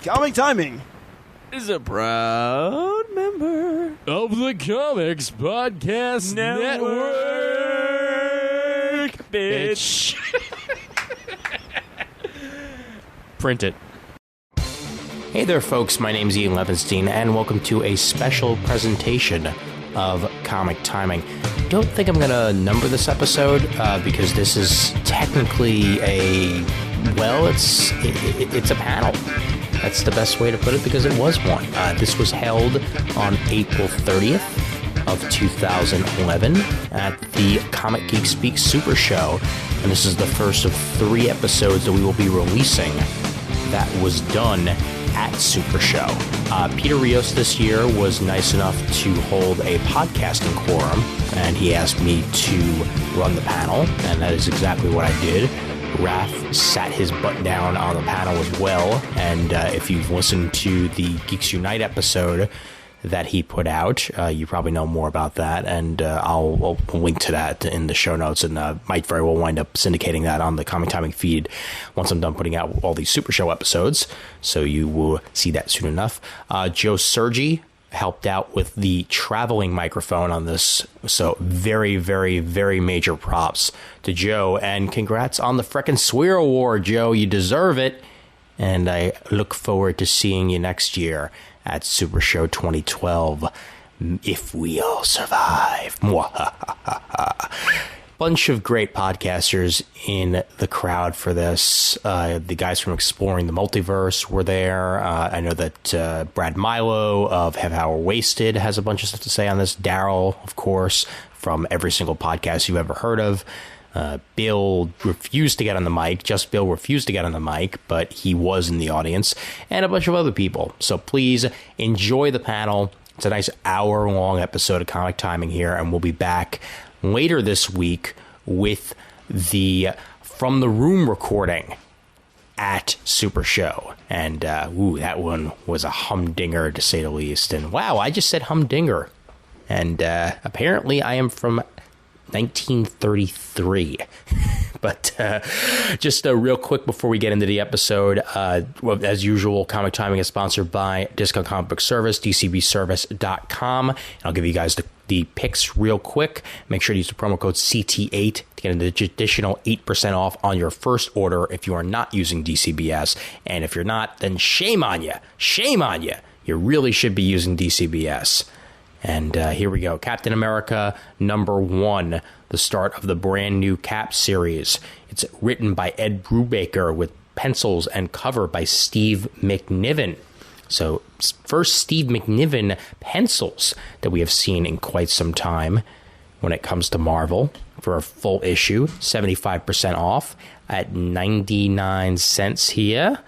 Comic Timing is a proud member of the Comics Podcast Network. Bitch. Print it. Hey there, folks. My name's Ian Levinstein, and welcome to a special presentation of Comic Timing. Don't think I'm going to number this episode because this is technically it's a panel. That's the best way to put it because it was one. This was held on April 30th of 2011 at the Comic Geek Speak Supershow, and this is the first of 3 episodes that we will be releasing that was done at Supershow. Peter Rios this year was nice enough to hold a podcasting quorum, and he asked me to run the panel, and that is exactly what I did. Raph sat his butt down on the panel as well, and if you've listened to the Geeks Unite episode that he put out, you probably know more about that, and I'll link to that in the show notes, and might very well wind up syndicating that on the Comic Timing feed once I'm done putting out all these Super Show episodes, so you will see that soon enough. Joe Sergi helped out with the traveling microphone on this, so very, very, very major props to Joe, and congrats on the frickin' Swear Award, Joe. You deserve it, and I look forward to seeing you next year at Super Show 2012, if we all survive. Bunch of great podcasters in the crowd for this. The guys from Exploring the Multiverse were there. I know that Brad Milo of Have Hour Wasted has a bunch of stuff to say on this. Daryl, of course, from every single podcast you've ever heard of. Bill refused to get on the mic. Just Bill refused to get on the mic, but he was in the audience, and a bunch of other people. So please enjoy the panel. It's a nice hour-long episode of Comic Timing here, and we'll be back later this week with the From the Room recording at Super Show. And, that one was a humdinger, to say the least. And, wow, I just said humdinger. And apparently I am from 1933. But just real quick before we get into the episode, as usual, Comic Timing is sponsored by Discount Comic Book Service, dcbservice.com. And I'll give you guys the picks real quick. Make sure to use the promo code CT8 to get an additional 8% off on your first order if you are not using DCBS. And if you're not, then shame on you. Shame on you. You really should be using DCBS. And here we go. Captain America #1, the start of the brand new Cap series. It's written by Ed Brubaker with pencils and cover by Steve McNiven. So first Steve McNiven pencils that we have seen in quite some time when it comes to Marvel for a full issue, 75% off at 99 cents here.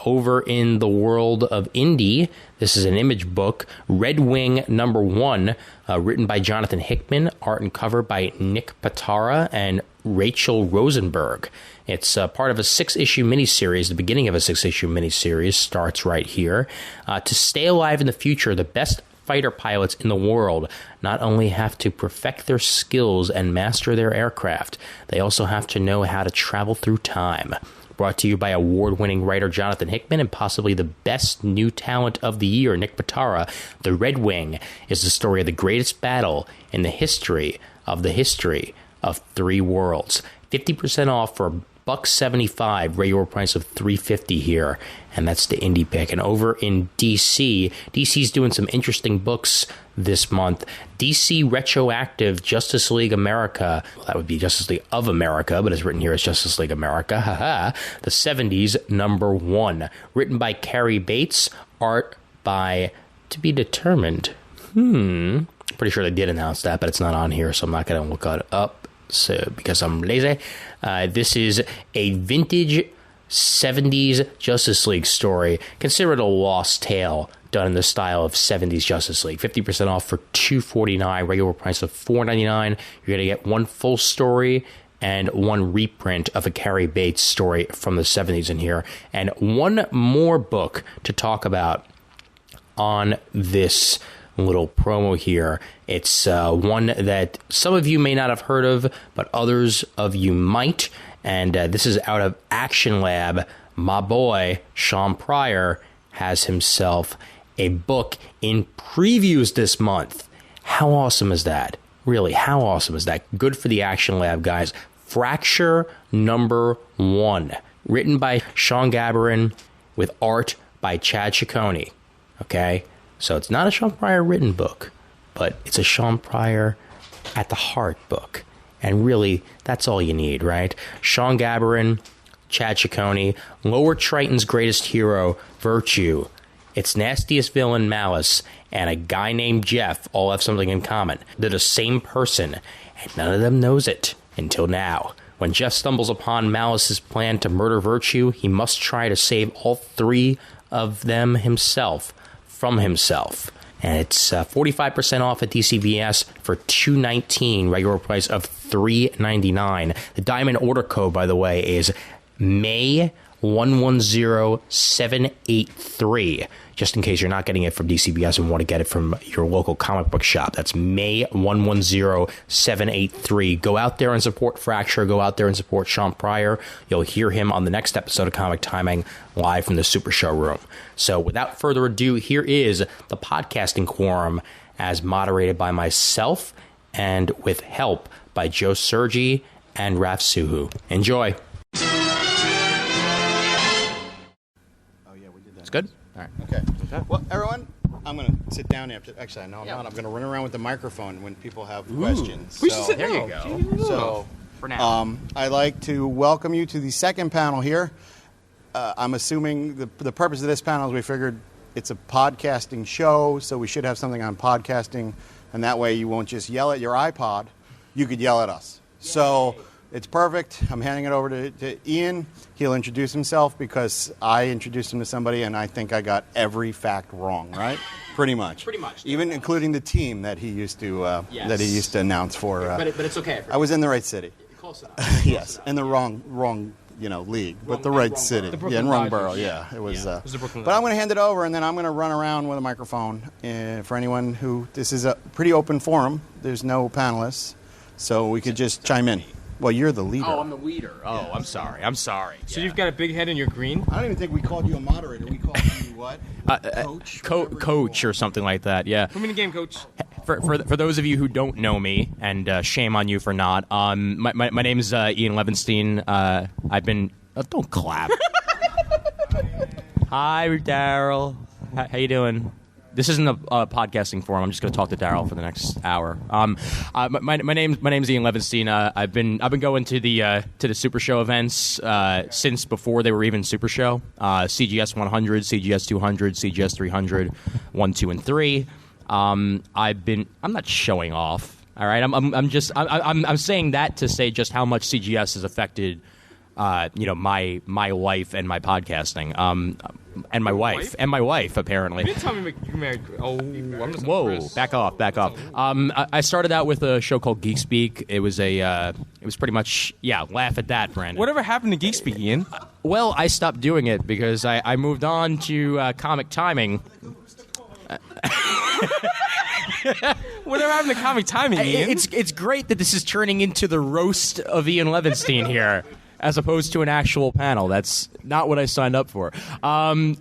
Over in the world of indie, this is an Image book, Red Wing #1, written by Jonathan Hickman, art and cover by Nick Patara and Rachel Rosenberg. It's part of a 6-issue miniseries. The beginning of a 6-issue miniseries starts right here. To stay alive in the future, the best fighter pilots in the world not only have to perfect their skills and master their aircraft, they also have to know how to travel through time. Brought to you by award-winning writer Jonathan Hickman and possibly the best new talent of the year, Nick Patara, The Red Wing is the story of the greatest battle in the history of 3 worlds. 50% off for $1.75, regular price of $3.50 here, and that's the indie pick. And over in DC's doing some interesting books this month. DC Retroactive Justice League America, well, that would be Justice League of America, but it's written here as Justice League America, the 70s #1, written by Carrie Bates, art by To Be Determined. Pretty sure they did announce that, but it's not on here, so I'm not going to look it up. So, because I'm lazy. This is a vintage 70s Justice League story, considered a lost tale, done in the style of 70s Justice League. 50% off for $2.49, regular price of $4.99. You're going to get one full story and one reprint of a Carrie Bates story from the 70s in here, and one more book to talk about on this little promo here. It's one that some of you may not have heard of, but others of you might, and this is out of Action Lab, my boy Sean Pryor has himself a book in previews this month. How awesome is that? Really, how awesome is that? Good for the Action Lab, guys. Fracture number 1, written by Sean Gabarin with art by Chad Ciccone. Okay? So it's not a Sean Pryor written book, but it's a Sean Pryor at the heart book. And really, that's all you need, right? Sean Gabarin, Chad Ciccone, Lower Triton's greatest hero, Virtue, its nastiest villain, Malice, and a guy named Jeff all have something in common. They're the same person, and none of them knows it until now. When Jeff stumbles upon Malice's plan to murder Virtue, he must try to save all 3 of them himself from himself. And it's 45% off at DCBS for $2.19, regular price of $3.99. The Diamond order code, by the way, is May 110783, just in case you're not getting it from DCBS and want to get it from your local comic book shop. That's May 110783. Go out there and support Fracture. Go out there and support Sean Pryor. You'll hear him on the next episode of Comic Timing live from the Supershow room. So without further ado, here is the podcasting quorum as moderated by myself and with help by Joe Sergi and Raf Suhu. Enjoy. It's good? All right. Okay. Well, everyone, I'm going to sit down after. Actually, no, I'm not. I'm going to run around with the microphone when people have questions. We should sit There you go. So, For now. I'd like to welcome you to the second panel here. I'm assuming the purpose of this panel is we figured it's a podcasting show, so we should have something on podcasting, and that way you won't just yell at your iPod. You could yell at us. So it's perfect. I'm handing it over to Ian. He'll introduce himself because I introduced him to somebody, and I think I got every fact wrong, right? Pretty much. Pretty much. Even including the team that he used to announce for. But it's okay. I was in the right city. Close enough. Yes, in the wrong league, but the right city. Brooklyn Yeah, in wrong Dodgers. borough. Yeah, it was. It was the Brooklyn But I'm going to hand it over, and then I'm going to run around with a microphone for anyone who. This is a pretty open forum. There's no panelists, so we could just chime in. Well, you're the leader. Oh, I'm the leader. Oh, I'm sorry. So you've got a big head and you're green? I don't even think we called you a moderator. We called you what? Coach. Coach or something like that. Yeah. Put me in the game, coach. For those of you who don't know me, and shame on you for not, my name's Ian Levinstein. I've been. Don't clap. Hi, Daryl. How you doing? This isn't a podcasting forum. I'm just going to talk to Daryl for the next hour. My name's Ian Levinstein. I've been going to the Super Show events since before they were even Super Show. CGS 100, CGS 200, CGS 300, 1, 2, and 3. I'm not showing off. All right. I'm saying that to say just how much CGS has affected my life and my podcasting. And my wife, apparently. You didn't tell me you married. Oh, I'm just Whoa! impressed. Back off. I started out with a show called Geek Speak. It was pretty much laugh at that, Brandon. Whatever happened to Geek Speak, Ian? Well, I stopped doing it because I moved on to Comic Timing. Whatever happened to comic timing, Ian? It's great that this is turning into the roast of Ian Levinstein here, as opposed to an actual panel. That's not what I signed up for. I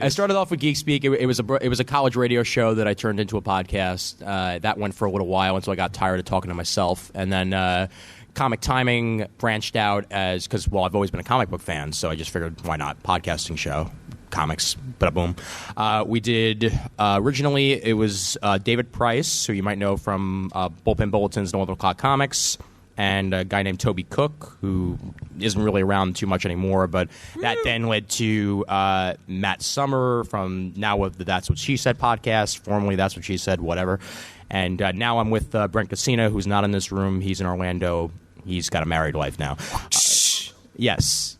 started off with Geek Speak. It was a college radio show that I turned into a podcast. That went for a little while until I got tired of talking to myself. And then Comic Timing branched out because I've always been a comic book fan, so I just figured, why not? Podcasting show. Comics, bada boom. We did, originally it was David Price, who you might know from Bullpen Bulletins and 11 O'Clock Comics, and a guy named Toby Cook, who isn't really around too much anymore, but that then led to Matt Summer from now with the That's What She Said podcast, formerly That's What She Said, whatever. And now I'm with Brent Cassina, who's not in this room. He's in Orlando. He's got a married life now. Yes.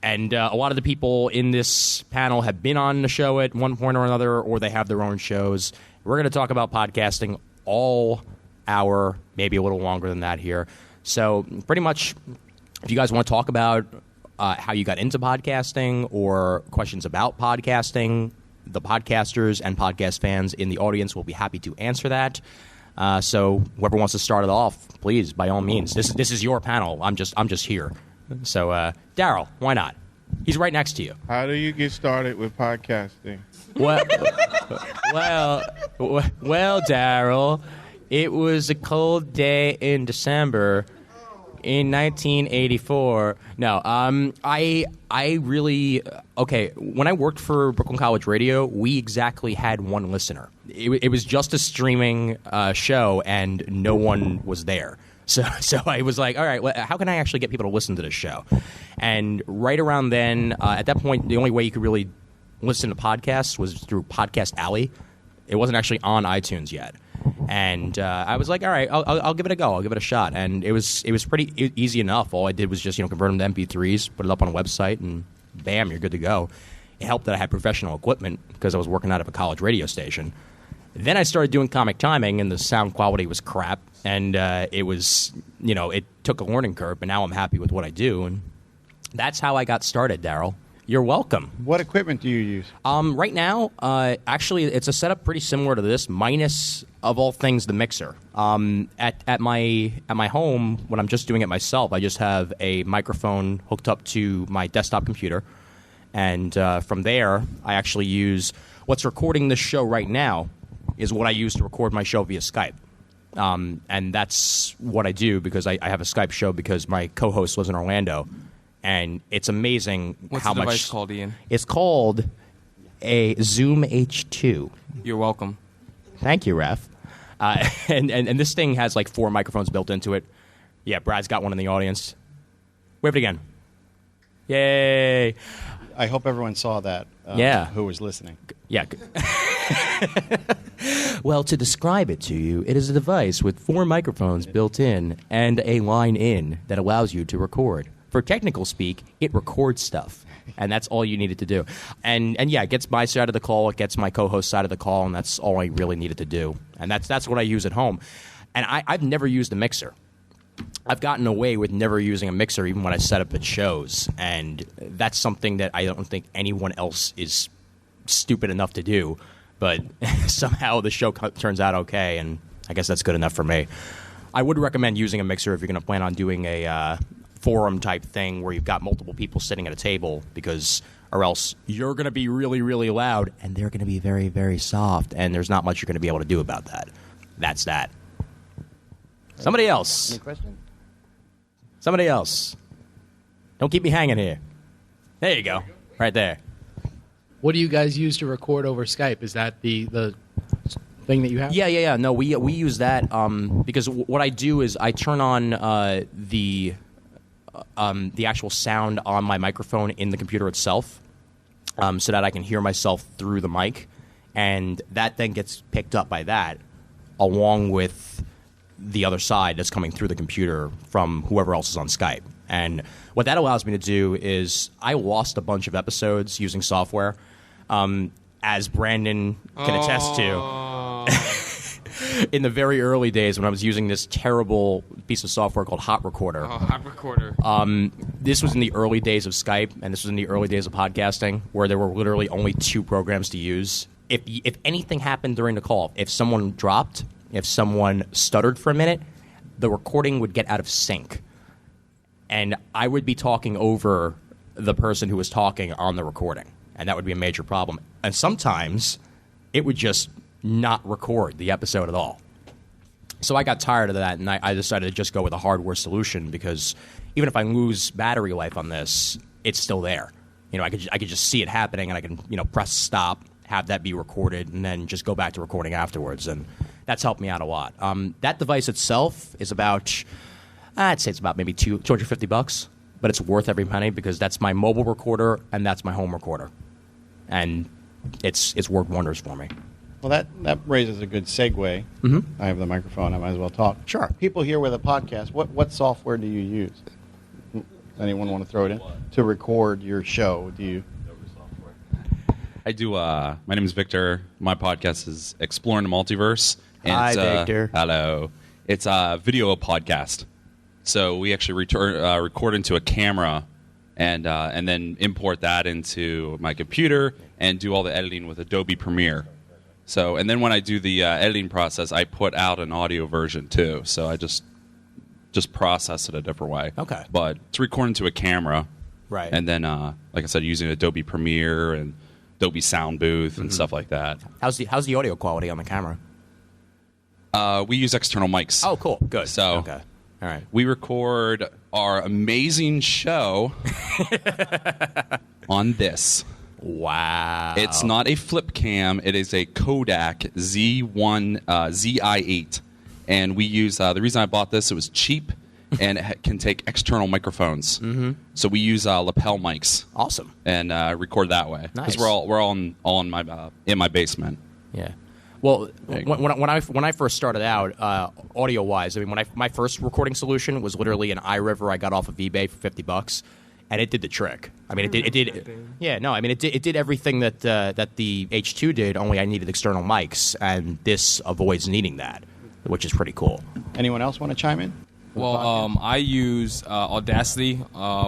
And a lot of the people in this panel have been on the show at one point or another, or they have their own shows. We're going to talk about podcasting all hour, maybe a little longer than that here. So pretty much, if you guys want to talk about how you got into podcasting or questions about podcasting, the podcasters and podcast fans in the audience will be happy to answer that. So whoever wants to start it off, please, by all means. This is your panel. I'm just here. So, Daryl, why not? He's right next to you. How do you get started with podcasting? Well, Daryl, it was a cold day in December in 1984. No, I really okay. When I worked for Brooklyn College Radio, we exactly had one listener. It was just a streaming show, and no one was there. So I was like, all right, well, how can I actually get people to listen to this show? And right around then, at that point, the only way you could really listen to podcasts was through Podcast Alley. It wasn't actually on iTunes yet. And I was like, all right, I'll give it a go. I'll give it a shot. And it was pretty easy enough. All I did was just convert them to MP3s, put it up on a website, and bam, you're good to go. It helped that I had professional equipment because I was working out of a college radio station. Then I started doing comic timing, and the sound quality was crap. And it was, it took a learning curve, but now I'm happy with what I do. And that's how I got started, Daryl. You're welcome. What equipment do you use? Right now, actually, it's a setup pretty similar to this, minus, of all things, the mixer. At my home, when I'm just doing it myself, I just have a microphone hooked up to my desktop computer. And from there, I actually use what's recording this show right now is what I use to record my show via Skype. And that's what I do because I have a Skype show because my co-host lives in Orlando. And it's amazing What's how the device much called, Ian? It's called a Zoom H2. You're welcome. Thank you, Ref. And this thing has like 4 microphones built into it. Yeah, Brad's got one in the audience. Wave it again. Yay! I hope everyone saw that. Yeah. Who was listening? Yeah. Well, to describe it to you, it is a device with 4 microphones built in and a line in that allows you to record. For technical speak, it records stuff, and that's all you needed to do. And yeah, it gets my side of the call, it gets my co-host side of the call, and that's all I really needed to do. And that's what I use at home. And I've never used a mixer. I've gotten away with never using a mixer even when I set up at shows, and that's something that I don't think anyone else is stupid enough to do. But somehow the show turns out okay, and I guess that's good enough for me. I would recommend using a mixer if you're going to plan on doing a forum type thing where you've got multiple people sitting at a table, or else you're going to be really, really loud, and they're going to be very, very soft, and there's not much you're going to be able to do about that. That's that. Somebody else. Any questions? Somebody else. Don't keep me hanging here. There you go. Right there. What do you guys use to record over Skype? Is that the thing that you have? Yeah. No, we use that because what I do is I turn on the actual sound on my microphone in the computer itself so that I can hear myself through the mic, and that then gets picked up by that along with the other side that's coming through the computer from whoever else is on Skype. And what that allows me to do is I lost a bunch of episodes using software, as Brandon can attest to. In the very early days when I was using this terrible piece of software called Hot Recorder. Oh, Hot Recorder. This was in the early days of Skype, and this was in the early days of podcasting, where there were literally only 2 programs to use. If anything happened during the call, if someone dropped, if someone stuttered for a minute, the recording would get out of sync. And I would be talking over the person who was talking on the recording, and that would be a major problem. And sometimes it would just not record the episode at all. So I got tired of that, and I decided to just go with a hardware solution because even if I lose battery life on this, it's still there. I could just see it happening, and I can press stop, have that be recorded, and then just go back to recording afterwards. And that's helped me out a lot. That device itself is about, I'd say it's about maybe $250, but it's worth every penny because that's my mobile recorder and that's my home recorder, and it's worked wonders for me. Well, that raises a good segue. Mm-hmm. I have the microphone. I might as well talk. Sure. People here with a podcast, what software do you use? Anyone want to throw it in? To record your show, do you? I do. My name is Victor. My podcast is Exploring the Multiverse. And Hi, Victor. Hello. It's a video podcast. So we actually record into a camera and then import that into my computer and do all the editing with Adobe Premiere. So, and then when I do the editing process, I put out an audio version too. So I just process it a different way. Okay. But it's recording to a camera, Right. And then, like I said, using Adobe Premiere and Adobe Sound Booth and stuff like that. How's the audio quality on the camera? We use external mics. Oh, cool. Good. So, okay. All right. we record our amazing show on this. Wow. It's not a flip cam. It is a Kodak Z1 ZI8, and we use the reason I bought this. It was cheap, and it can take external microphones. Mm-hmm. So we use lapel mics. Awesome. And record that way because Nice. we're all in my basement. Yeah. Well, There you go. when I first started out, audio wise, I mean, my first recording solution was literally an iRiver I got off of eBay for $50, and it did the trick. I mean, it did. Yeah, no, I mean, it did everything that the H2 did. Only I needed external mics, and this avoids needing that, which is pretty cool. Anyone else want to chime in? Well, I use Audacity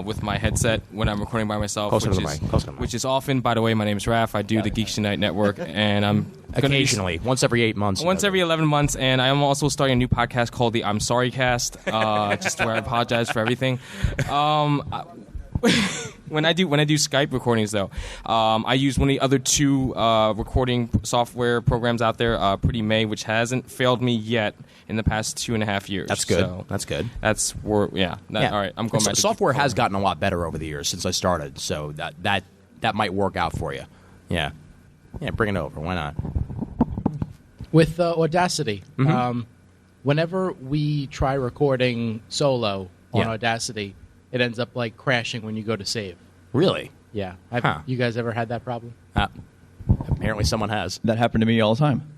with my headset when I'm recording by myself, Closer to the mic, closer to the mic. which is often. By the way, my name is Raph. I do the Geeks Unite Network, and I'm gonna be- Occasionally, once every 8 months. once every 11 months, and I am also starting a new podcast called the I'm Sorry Cast, just where I apologize for everything. When I do Skype recordings, though, I use one of the other two recording software programs out there, Pretty May, which hasn't failed me yet in the past 2.5 years. That's good. So That's good. that's where, yeah. All right, I'm going back. to Software has gotten a lot better over the years since I started, so that might work out for you. Yeah. Yeah, bring it over. Why not? With Audacity, whenever we try recording solo on Yeah. Audacity, it ends up like crashing when you go to save. Really? Yeah. Huh. You guys ever had that problem? Apparently someone has. That happened to me all the time.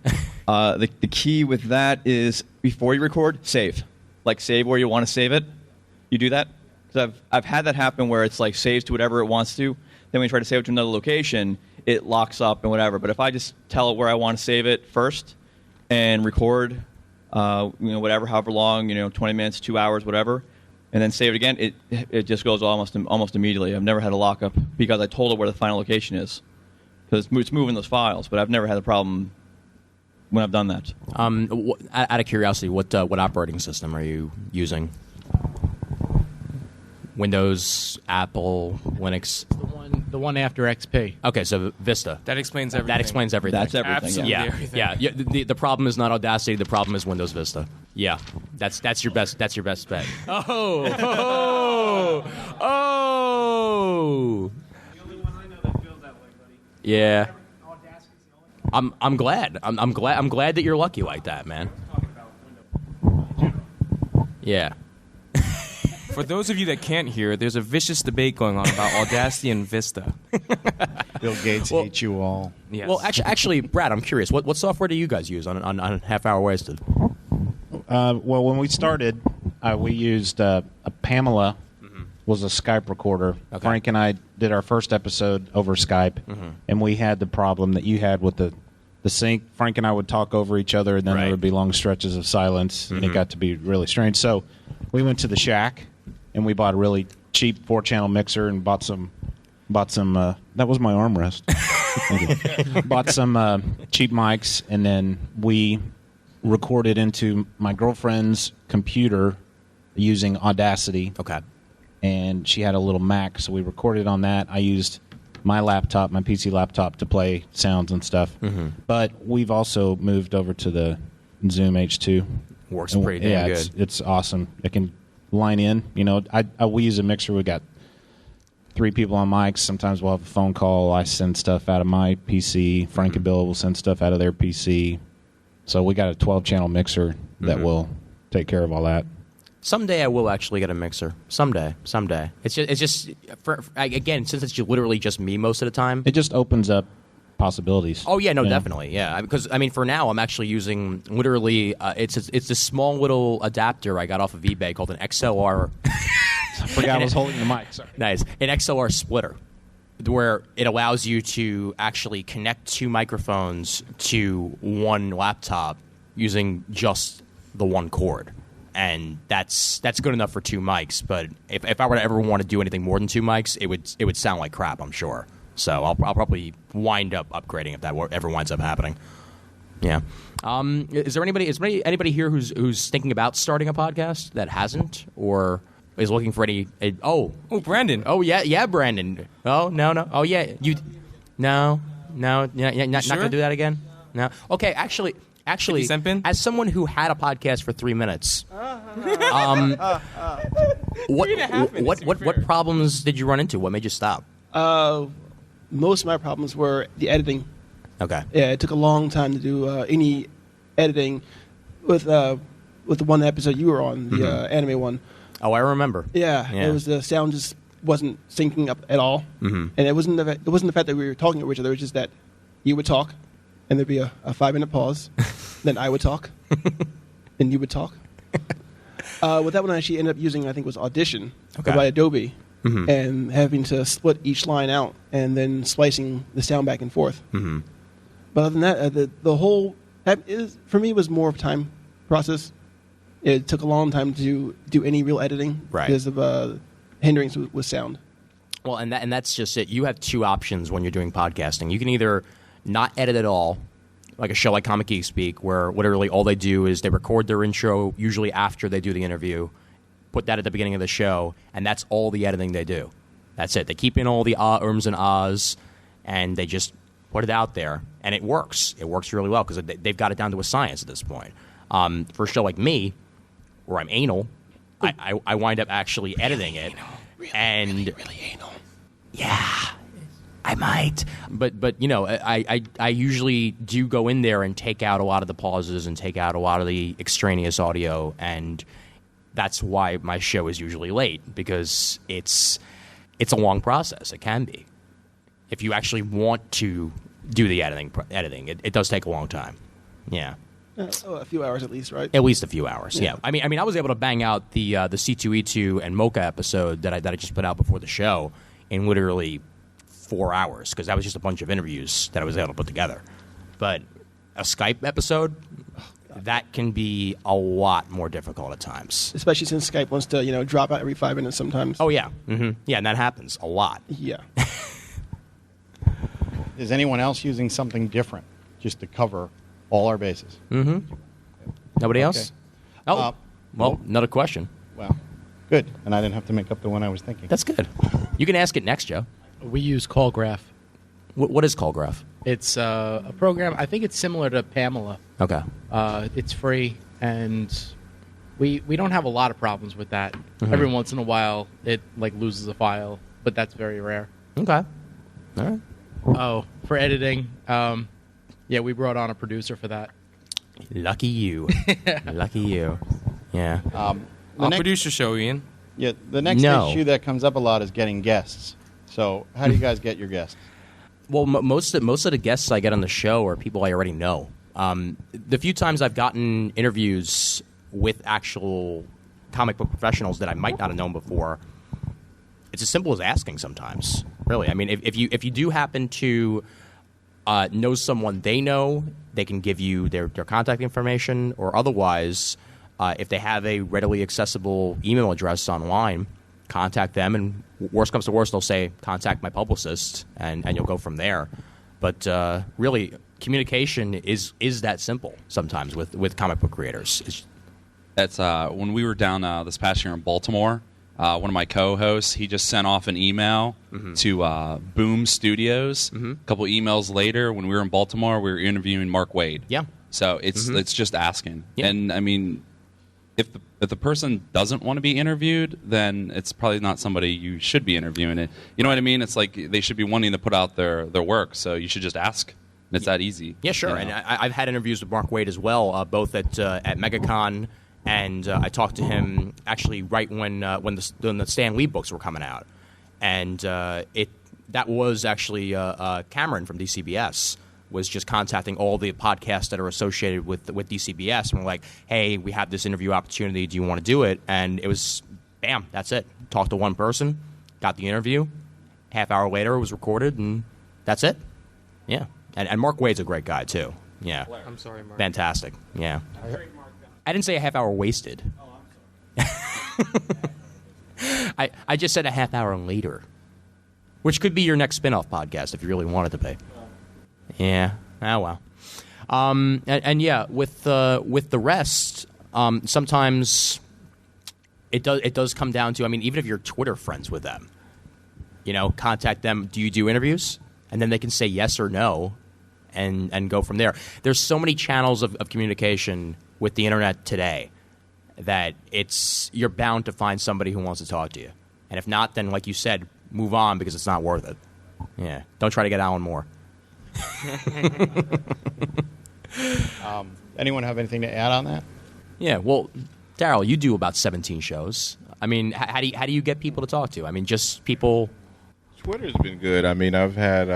The key with that is before you record, save. Like save where you want to save it. You do that? Because I've had that happen where it's like saves to whatever it wants to. Then when you try to save it to another location, it locks up and whatever. But if I just tell it where I want to save it first and record, whatever, however long, 20 minutes, 2 hours, whatever, and then save it again, it just goes almost immediately. I've never had a lockup because I told it where the final location is. Because it's moving those files, but I've never had a problem when I've done that. Out of curiosity, what operating system are you using? Windows, Apple, Linux? The one after XP. Okay, so Vista. That explains everything. That explains everything. That's everything. Absolutely. Yeah. Everything. Yeah. The problem is not Audacity. The problem is Windows Vista. Yeah, that's your best bet. Oh. Yeah. I'm glad. I'm glad that you're lucky like that, man. Yeah. For those of you that can't hear, there's a vicious debate going on about Audacity and Vista. Bill Gates hates you all. Yes. Well, actually, Brad, I'm curious. What software do you guys use on Half Hour Wasted? Well, when we started, we used a Pamela was a Skype recorder. Okay. Frank and I did our first episode over Skype, and we had the problem that you had with the sync. Frank and I would talk over each other, and then there would be long stretches of silence, and it got to be really strange. So we went to the Shack, and we bought a really cheap 4-channel mixer and bought some. That was my armrest. Thank you. Bought some cheap mics, and then we recorded into my girlfriend's computer using Audacity. Okay. And she had a little Mac, so we recorded on that. I used my laptop, my PC laptop, to play sounds and stuff. But we've also moved over to the Zoom H2. Works pretty damn good. It's awesome. It can line in. We use a mixer. We got 3 people on mics. Sometimes we'll have a phone call. I send stuff out of my PC. Frank and Bill will send stuff out of their PC. So we got a 12-channel mixer that will take care of all that. Someday I will actually get a mixer. Someday. It's just again, since it's literally just me most of the time. It just opens up possibilities. Oh yeah, no, definitely, yeah. Because I mean, for now, I'm actually using literally it's a small little adapter I got off of eBay called an XLR. I forgot I was holding the mic. Sorry. Nice, an XLR splitter, where it allows you to actually connect 2 microphones to one laptop using just the one cord. And that's good enough for 2 mics. But if I were to ever want to do anything more than 2 mics, it would sound like crap, I'm sure. So I'll probably wind up upgrading if that ever winds up happening. Yeah. Is there anybody here who's thinking about starting a podcast that hasn't, or is looking for any. Brandon. Oh yeah, Brandon. Oh no. Oh yeah, you. No, not gonna do that again. No. Okay, actually, 50 cent bin? as someone who had a podcast for 3 minutes, what problems did you run into? What made you stop? Most of my problems were the editing. Okay. Yeah, it took a long time to do any editing with the one episode you were on, the anime one. Oh, I remember. Yeah, it was the sound just wasn't syncing up at all, and it wasn't the fact that we were talking to each other. It was just that you would talk, and there'd be a 5-minute pause, then I would talk, then you would talk. With that one, I actually ended up using, I think, was Audition by Adobe, and having to split each line out and then splicing the sound back and forth. But other than that, the whole for me was more of a time process. It took a long time to do any real editing because of hindrance with sound. Well, and that's just it. You have two options when you're doing podcasting. You can either not edit at all, like a show like Comic Geek Speak, where literally all they do is they record their intro, usually after they do the interview, put that at the beginning of the show, and that's all the editing they do. That's it. They keep in all the ums and ahs, and they just put it out there, and it works. It works really well because they've got it down to a science at this point. For a show like me, where I'm anal, I wind up actually editing it. Really anal. Yeah, I might. But you know, I usually do go in there and take out a lot of the pauses and take out a lot of the extraneous audio, and that's why my show is usually late, because it's a long process. It can be. If you actually want to do the editing, it does take a long time. Yeah. A few hours at least, right? At least a few hours. Yeah. I mean, I was able to bang out the C2E2 and Mocha episode that I just put out before the show in literally 4 hours, because that was just a bunch of interviews that I was able to put together. But a Skype episode, that can be a lot more difficult at times. Especially since Skype wants to, drop out every 5 minutes sometimes. Oh yeah, yeah, and that happens a lot. Yeah. Is anyone else using something different just to cover all our bases? Nobody else? Oh, well, another question. Well, good. And I didn't have to make up the one I was thinking. That's good. You can ask it next, Joe. We use CallGraph. What is CallGraph? It's a program. I think it's similar to Pamela. Okay. It's free, and we don't have a lot of problems with that. Every once in a while, it loses a file, but that's very rare. Okay. All right. Oh, for editing, yeah, we brought on a producer for that. Lucky you. Lucky you. Yeah. I'll produce your show, Ian. Yeah, the next issue that comes up a lot is getting guests. So how do you guys get your guests? Well, most of the guests I get on the show are people I already know. The few times I've gotten interviews with actual comic book professionals that I might not have known before, it's as simple as asking sometimes. Really, I mean, if you do happen to know someone they know, they can give you their contact information, or otherwise, if they have a readily accessible email address online, contact them, and worst comes to worst, they'll say, contact my publicist, and you'll go from there. But really, communication is that simple sometimes with comic book creators. That's when we were down this past year in Baltimore. One of my co-hosts, he just sent off an email to Boom Studios. A couple emails later, when we were in Baltimore, we were interviewing Mark Waid. Yeah. So it's just asking. Yeah. And I mean, if the person doesn't want to be interviewed, then it's probably not somebody you should be interviewing. It. You know what I mean? It's like they should be wanting to put out their work. So you should just ask. It's that easy. Yeah, sure. You know? And I've had interviews with Mark Waid as well, both at MegaCon. And I talked to him actually right when the Stan Lee books were coming out, and that was actually Cameron from DCBS was just contacting all the podcasts that are associated with DCBS, and we're like, hey, we have this interview opportunity. Do you want to do it? And it was, bam, that's it. Talked to one person, got the interview. Half hour later, it was recorded, and that's it. Yeah, and Mark Waid's a great guy too. Yeah, I'm sorry, Mark. Fantastic. Yeah. I didn't say a half hour wasted. Oh, I'm sorry. I just said a half hour later, which could be your next spin-off podcast if you really wanted to be. Yeah. Oh, well. And yeah, with the rest, sometimes it does come down to, I mean, even if you're Twitter friends with them, contact them. Do you do interviews? And then they can say yes or no, and go from there. There's so many channels of communication with the internet today that you're bound to find somebody who wants to talk to you. And if not, then like you said, move on because it's not worth it. Yeah, don't try to get Alan Moore. Anyone have anything to add on that? Yeah, well, Daryl, you do about 17 shows. I mean, how do you get people to talk to? I mean, just people. Twitter's been good. I mean, I've had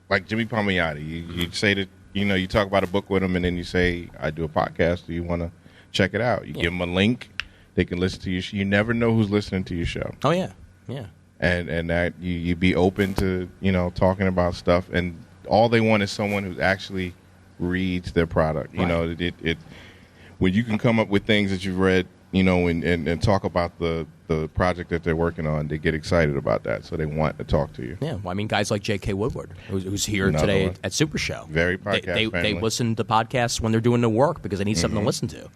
like Jimmy Palmiotti. You say that you talk about a book with him, and then you say, "I do a podcast. Do you want to check it out?" You give them a link. They can listen to you. You never know who's listening to your show. Oh yeah. And that you be open to talking about stuff, and all they want is someone who actually reads their product. It when you can come up with things that you've read, and talk about the project that they're working on, they get excited about that, so they want to talk to you. Yeah, well, I mean, guys like J.K. Woodward, who's here today at Supershow. Very podcast they listen to podcasts when they're doing the work because they need something to listen to.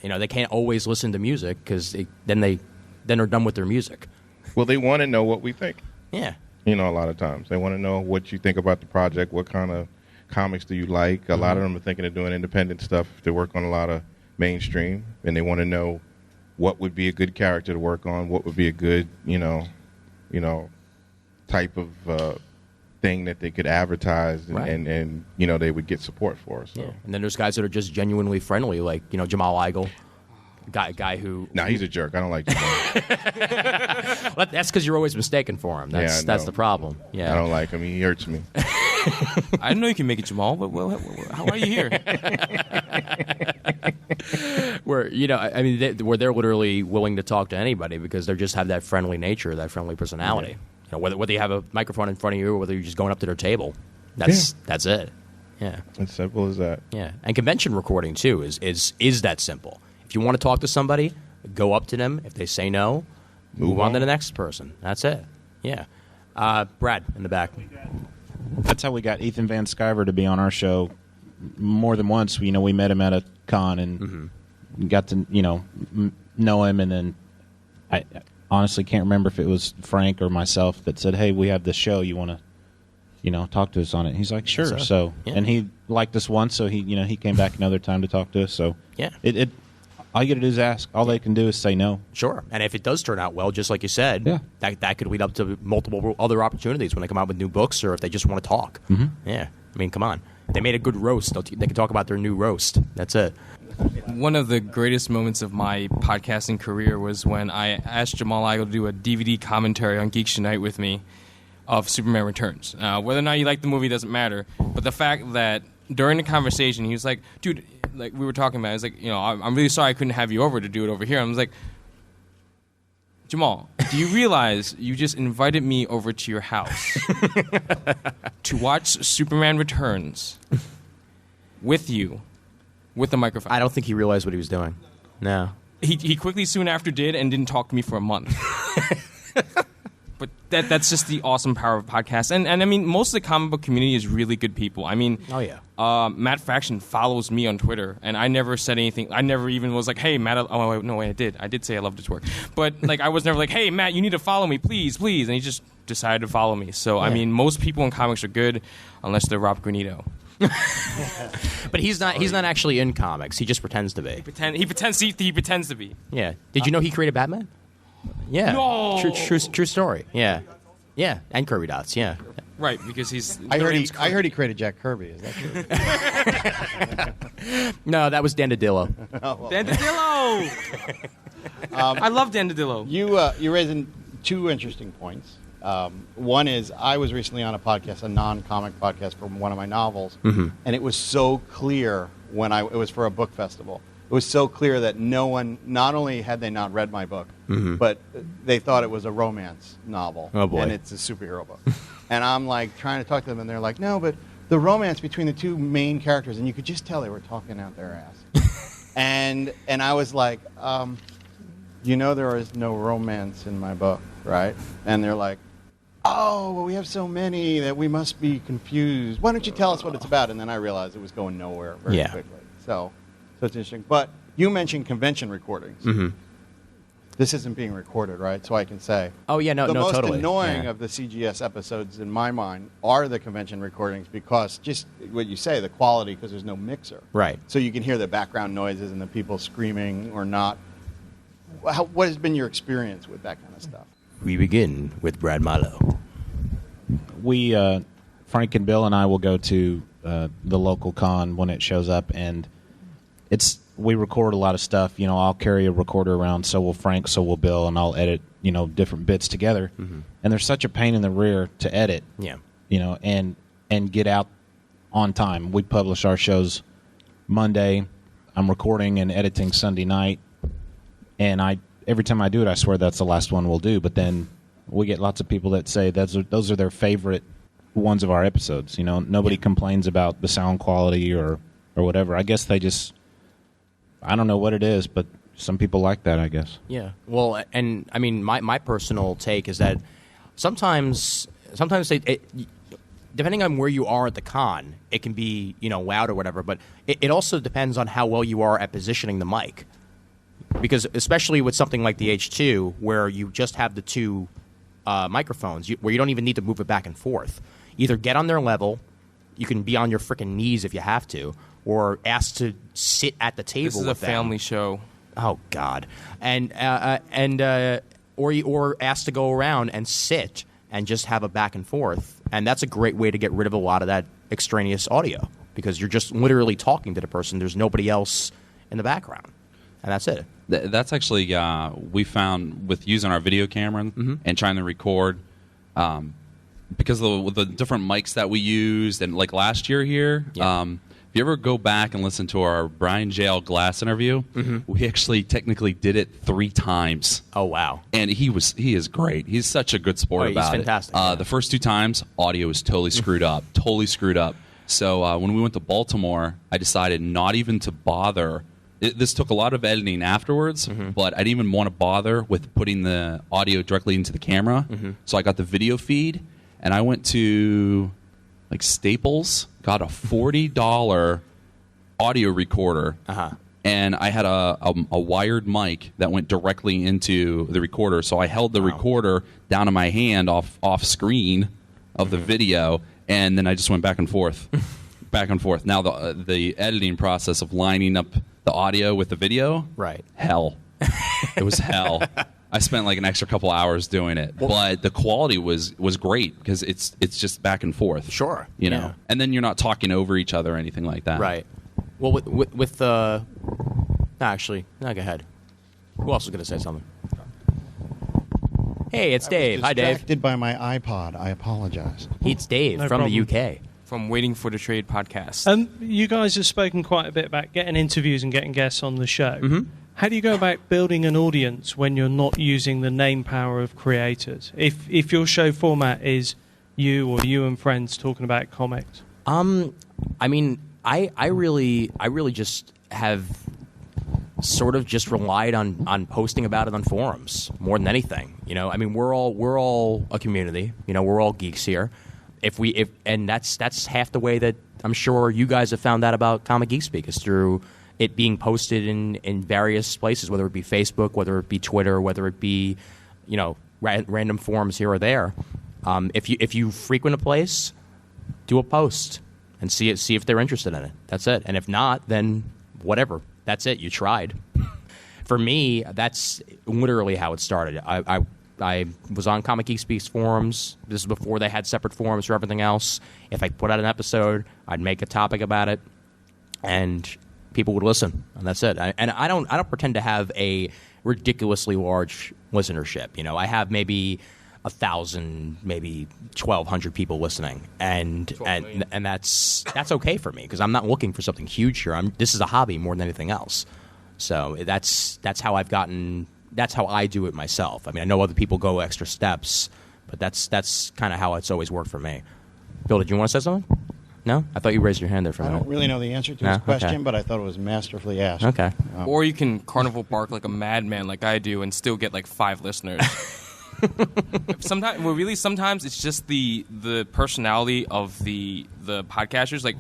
They can't always listen to music because then they're done with their music. Well, they want to know what we think. Yeah. A lot of times. They want to know what you think about the project, what kind of comics do you like. A lot of them are thinking of doing independent stuff. They work on a lot of mainstream, and they want to know what would be a good character to work on, what would be a good, type of thing that they could advertise and they would get support for. So. Yeah. And then there's guys that are just genuinely friendly, like, Jamal Igle. Guy who... No, he's a jerk. I don't like Jamal. Well, that's because you're always mistaken for him. That's the problem. Yeah, I don't like him. He hurts me. I didn't know you can make it, Jamal, but how are you here? Where, where they're literally willing to talk to anybody because they just have that friendly nature, that friendly personality. Yeah. Whether you have a microphone in front of you or whether you're just going up to their table. That's it. Yeah. It's simple as that. Yeah. And convention recording, too, is that simple. If you want to talk to somebody, go up to them. If they say no, move on to the next person. That's it. Yeah. Brad, in the back. That's how we got Ethan Van Sciver to be on our show more than once. We met him at a con and got to, know him. And then I honestly can't remember if it was Frank or myself that said, "Hey, we have this show. You want to, talk to us on it?" He's like, "Sure." So and he liked us once, so he came back another time to talk to us. So yeah, all you got to do is ask. All they can do is say no. Sure. And if it does turn out well, just like you said, that could lead up to multiple other opportunities when they come out with new books or if they just want to talk. Mm-hmm. Yeah. I mean, come on. They made a good roast. They can talk about their new roast. That's it. One of the greatest moments of my podcasting career was when I asked Jamal Igle to do a DVD commentary on Geeks Unite with me of Superman Returns. Whether or not you like the movie doesn't matter, but the fact that during the conversation, he was like, "Dude," like we were talking about, he's like, "I'm really sorry I couldn't have you over to do it over here." I was like, "Jamal, do you realize you just invited me over to your house to watch Superman Returns with you, with the microphone?" I don't think he realized what he was doing. No. He quickly soon after did and didn't talk to me for a month. But that's just the awesome power of podcasts. And I mean, most of the comic book community is really good people. I mean, oh yeah. Matt Fraction follows me on Twitter, and I never said anything. I never even was like, "Hey, Matt." I did. I did say I loved his work. But like, I was never like, "Hey, Matt, you need to follow me, please, please." And he just decided to follow me. So, I mean, most people in comics are good unless they're Rob Granito. But he's not actually in comics. He just pretends to be. He pretends to be. Yeah. Did you know he created Batman? Yeah. No. True story. Yeah. Yeah. And Kirby Dots. Yeah. Right, because he's. I heard he created Jack Kirby. Is that true? No, that was Dan DiDillo. Oh, well. Dan DiDillo. I love Dan DiDillo. You're raising two interesting points. One is I was recently on a podcast, a non-comic podcast from one of my novels, and it was so clear when it was for a book festival. It was so clear that no one, not only had they not read my book, but they thought it was a romance novel. Oh, boy. And it's a superhero book. And I'm like trying to talk to them, and they're like, "No, but the romance between the two main characters," and you could just tell they were talking out their ass. and I was like, there is no romance in my book, right? And they're like, "Oh, well, we have so many that we must be confused. Why don't you tell us what it's about?" And then I realized it was going nowhere very quickly. So it's interesting. But you mentioned convention recordings. this isn't being recorded, right? So I can say. Oh yeah, no, the most totally. annoying Yeah. of the CGS episodes, in my mind, are the convention recordings because just what you say, the quality, because there's no mixer. Right. So you can hear the background noises and the people screaming or not. What has been your experience with that kind of stuff? We begin with Brad Milo. We, Frank and Bill and I will go to the local con when it shows up, and we record a lot of stuff. You know, I'll carry a recorder around, so will Frank, so will Bill, and I'll edit, different bits together. Mm-hmm. And there's such a pain in the rear to edit. Yeah. And get out on time. We publish our shows Monday. I'm recording and editing Sunday night, and every time I do it, I swear that's the last one we'll do. But then we get lots of people that say those are their favorite ones of our episodes. Nobody complains about the sound quality or whatever. I guess they just, I don't know what it is, but some people like that, I guess. Yeah. Well, and I mean, my personal take is that sometimes depending on where you are at the con, it can be, loud or whatever, but it also depends on how well you are at positioning the mic. Because especially with something like the H2, where you just have the two microphones, where you don't even need to move it back and forth. Either get on their level, you can be on your freaking knees if you have to, or ask to sit at the table with them. This is a family show. Oh, God. Or ask to go around and sit and just have a back and forth. And that's a great way to get rid of a lot of that extraneous audio, because you're just literally talking to the person. There's nobody else in the background. And that's it. That's actually, we found with using our video camera and trying to record, because of the different mics that we used, and like last year here, if you ever go back and listen to our Brian Jale Glass interview, we actually technically did it 3 times. Oh, wow. And he is great. He's such a good sport about he's fantastic. it. The first 2 times, audio was totally screwed up. So when we went to Baltimore, I decided not even to bother. This took a lot of editing afterwards, but I didn't even want to bother with putting the audio directly into the camera. So I got the video feed, and I went to like Staples, got a $40 audio recorder, and I had a wired mic that went directly into the recorder. So I held the recorder down in my hand off screen of the video, and then I just went back and forth. Now the editing process of lining up the audio with the video, right? Hell, it was hell. I spent like an extra couple hours doing it, but the quality was great because it's just back and forth. Sure, and then you're not talking over each other or anything like that. Right. Well, with the actually, no, go ahead. Who else was going to say something? Hey, it's Dave. Hi, Dave. Distracted by my iPod. I apologize. It's Dave No from problem. the UK. From Waiting for the Trade podcast. You guys have spoken quite a bit about getting interviews and getting guests on the show. Mm-hmm. How do you go about building an audience when you're not using the name power of creators? If your show format is you and friends talking about comics. I mean, I really just have sort of just relied on posting about it on forums more than anything. I mean, we're all a community. We're all geeks here. And that's half the way that I'm sure you guys have found out about Comic Geek Speak, is through it being posted in various places, whether it be Facebook, whether it be Twitter, whether it be random forums here or there. If you frequent a place, do a post and see if they're interested in it. That's it. And if not, then whatever. That's it. You tried. For me, that's literally how it started. I was on Comic Geek Speaks forums. This is before they had separate forums for everything else. If I put out an episode, I'd make a topic about it, and people would listen, and that's it. And I don't pretend to have a ridiculously large listenership. I have maybe 1,000, maybe 1,200 people listening, and that's okay for me, because I'm not looking for something huge here. This is a hobby more than anything else. So that's how I've gotten. That's how I do it myself. I mean, I know other people go extra steps, but that's kind of how it's always worked for me. Bill, did you want to say something? No? I thought you raised your hand there for a minute. I don't really know the answer to his question, but I thought it was masterfully asked. Okay. Or you can carnival bark like a madman like I do and still get like 5 listeners. Sometimes it's just the personality of the podcasters. Like,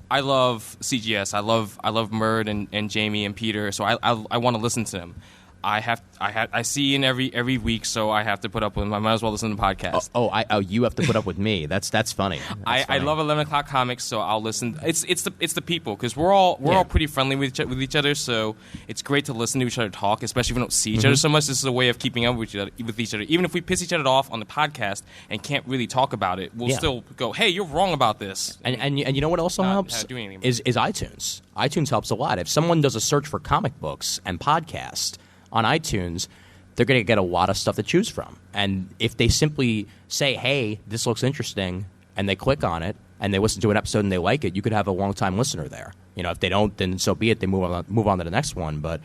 I love CGS. I love Murd and Jamie and Peter, so I want to listen to them. I see Ian every week, so I have to put up with him. I might as well listen to the podcast. You have to put up with me. That's funny. I love 11 o'clock comics, so I'll listen. It's the people, because we're all pretty friendly with each other, so it's great to listen to each other talk, especially if we don't see each other so much. This is a way of keeping up with each other. Even if we piss each other off on the podcast and can't really talk about it, we'll still go, hey, you're wrong about this. And you know what also helps is iTunes. iTunes helps a lot. If someone does a search for comic books and podcast on iTunes, they're going to get a lot of stuff to choose from. And if they simply say, hey, this looks interesting, and they click on it, and they listen to an episode and they like it, you could have a long-time listener there. If they don't, then so be it. They move on to the next one. But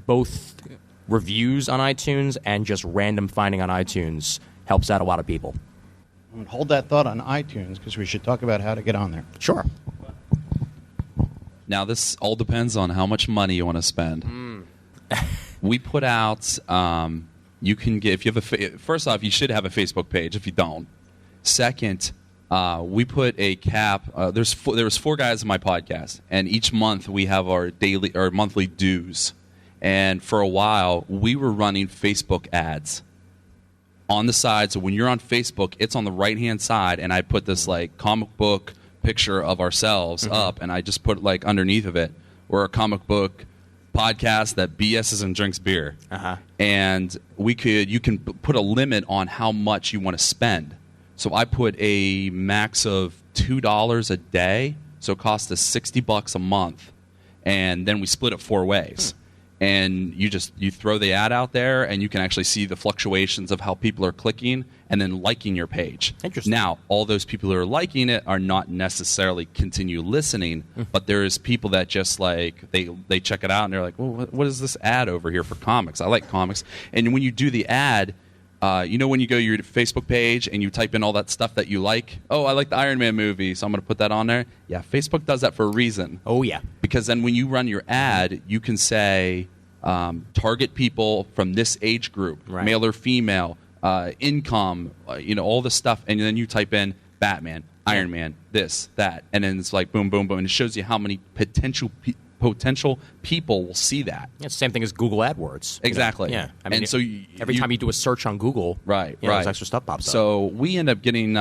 both reviews on iTunes and just random finding on iTunes helps out a lot of people. Hold that thought on iTunes, because we should talk about how to get on there. Sure. Now, this all depends on how much money you want to spend. We put out, you can get, if you have first off, you should have a Facebook page if you don't. Second, we put a cap. There was 4 guys in my podcast, and each month we have our monthly dues. And for a while, we were running Facebook ads on the side. So when you're on Facebook, it's on the right-hand side, and I put this like comic book picture of ourselves up, and I just put like underneath of it, we're a comic book podcast that BS's and drinks beer. And you can put a limit on how much you want to spend. So I put a max of $2 a day, so it costs us $60 a month, and then we split it 4 ways. And you throw the ad out there, and you can actually see the fluctuations of how people are clicking and then liking your page. Interesting. Now, all those people who are liking it are not necessarily continue listening, but there's people that just like they check it out and they're like, well, what is this ad over here for comics? I like comics. And when you do the ad, when you go to your Facebook page and you type in all that stuff that you like, oh, I like the Iron Man movie, so I'm going to put that on there. Yeah, Facebook does that for a reason. Oh, yeah. Because then when you run your ad, you can say target people from this age group, male or female, income, all this stuff. And then you type in Batman, Iron Man, this, that. And then it's like boom, boom, boom. And it shows you how many potential people will see that. Yeah, it's the same thing as Google AdWords. Exactly. Yeah. I mean, and so every time you do a search on Google, there's extra stuff pops up. So we end up getting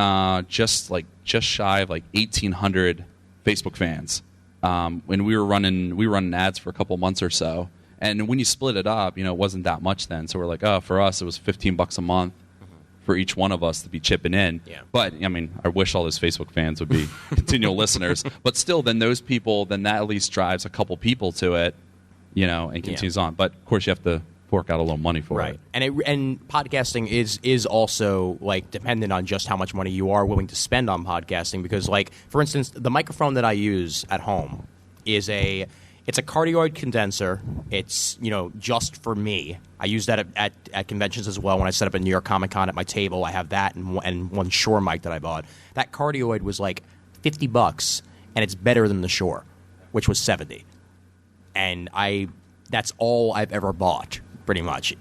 just shy of like 1,800 Facebook fans. When we were running ads for a couple months or so. And when you split it up, it wasn't that much then. So we're like, oh, for us, it was $15 a month for each one of us to be chipping in. Yeah. But, I mean, I wish all those Facebook fans would be continual listeners. But still, then those people, then that at least drives a couple people to it, and continues on. But, of course, you have to fork out a little money for it. And podcasting is also, like, dependent on just how much money you are willing to spend on podcasting. Because, like, for instance, the microphone that I use at home is it's a cardioid condenser. It's, just for me. I use that at conventions as well. When I set up a New York Comic Con at my table, I have that and one Shure mic that I bought. That cardioid was like $50, and it's better than the Shure, which was $70. And that's all I've ever bought, pretty much.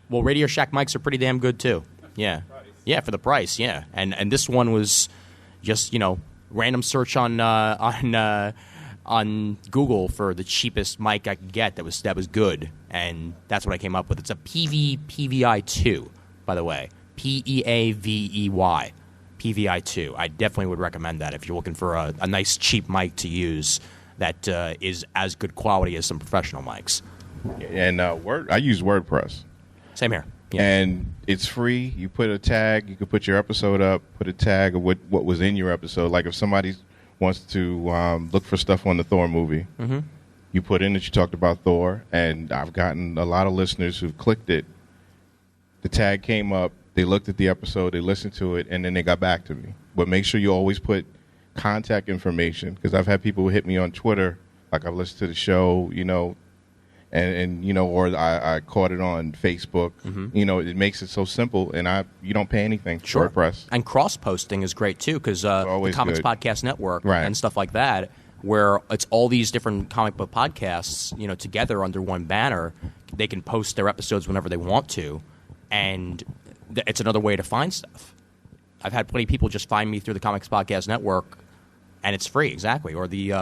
Well, Radio Shack mics are pretty damn good too. Yeah, yeah, for the price. Yeah, and this one was just random search on Google for the cheapest mic I could get that was good, and that's what I came up with. It's a PVI 2, by the way, PEAVEY PVI 2. I definitely would recommend that if you're looking for a nice cheap mic to use that is as good quality as some professional mics. And I use WordPress. Same here. Yeah. And it's free. You put a tag. You can put your episode up. Put a tag of what was in your episode. Like if somebody wants to look for stuff on the Thor movie, you put in that you talked about Thor, and I've gotten a lot of listeners who've clicked it. The tag came up, they looked at the episode, they listened to it, and then they got back to me. But make sure you always put contact information, because I've had people who hit me on Twitter, like I've listened to the show, or I caught it on Facebook. It makes it so simple, and you don't pay anything. Sure. WordPress. And cross-posting is great, too, because the Comics Podcast Network and stuff like that, where it's all these different comic book podcasts, together under one banner. They can post their episodes whenever they want to, and it's another way to find stuff. I've had plenty of people just find me through the Comics Podcast Network, and it's free, exactly, or the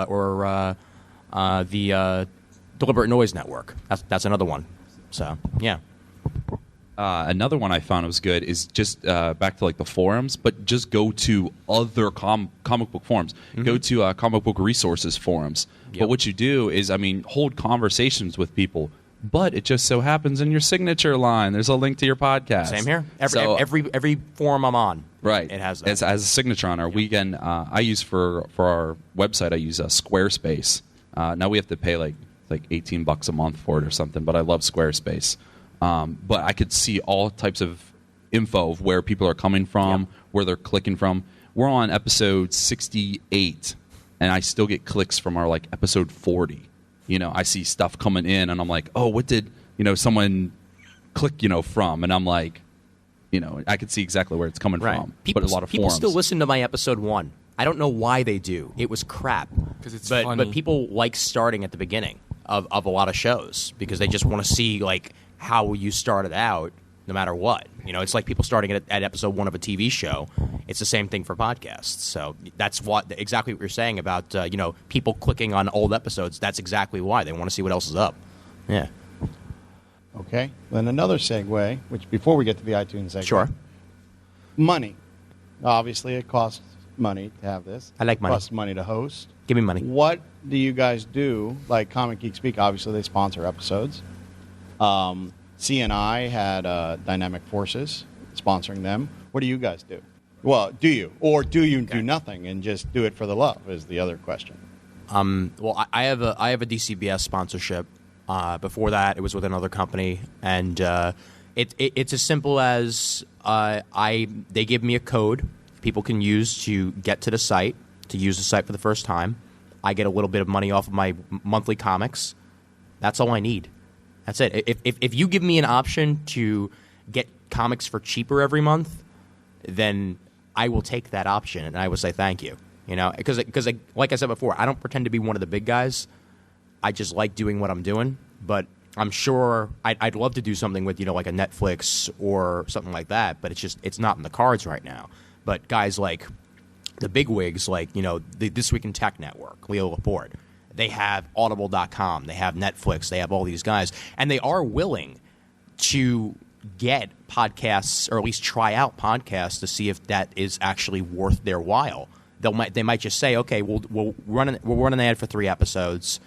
Deliberate Noise Network. That's another one. So yeah. Another one I found was good is just back to like the forums, but just go to other comic book forums. Go to comic book resources forums. Yep. But what you do is, hold conversations with people. But it just so happens in your signature line, there's a link to your podcast. Same here. Every forum I'm on, right? It has that. As a signature on our weekend. I use for our website. I use Squarespace. Now we have to pay like $18 a month for it or something. But I love Squarespace. But I could see all types of info of where people are coming from, where they're clicking from. We're on episode 68, and I still get clicks from our episode 40. I see stuff coming in, and I'm like, oh, what did someone click from? And I'm like, I can see exactly where it's coming from. People, but a lot of people forums still listen to my episode 1. I don't know why they do. It was crap. Because it's funny. But people like starting at the beginning of a lot of shows because they just want to see how you started out, no matter what. It's like people starting at episode 1 of a TV show. It's the same thing for podcasts. So that's exactly what you're saying about people clicking on old episodes. That's exactly why they want to see what else is up. Yeah. Okay. Then another segue, which before we get to the iTunes segue. Sure. Money. Obviously, it costs money to have this. I like money. It costs money to host. Give me money. What do you guys do? Like Comic Geek Speak, obviously they sponsor episodes. CNI had Dynamic Forces sponsoring them. What do you guys do? Well, do you? Or do you do nothing and just do it for the love is the other question. Well, I have a DCBS sponsorship. Before that, it was with another company. And it's as simple as they give me a code people can use to get to the site, to use the site for the first time. I get a little bit of money off of my monthly comics. That's all I need. That's it. If you give me an option to get comics for cheaper every month, then I will take that option and I will say thank you. Because like I said before, I don't pretend to be one of the big guys. I just like doing what I'm doing. But I'm sure I'd love to do something with like a Netflix or something like that. But it's not in the cards right now. But guys like the bigwigs, like the This Week in Tech Network, Leo Laporte. They have Audible.com. They have Netflix. They have all these guys. And they are willing to get podcasts or at least try out podcasts to see if that is actually worth their while. They might just say, okay, we'll run an ad for 3 episodes,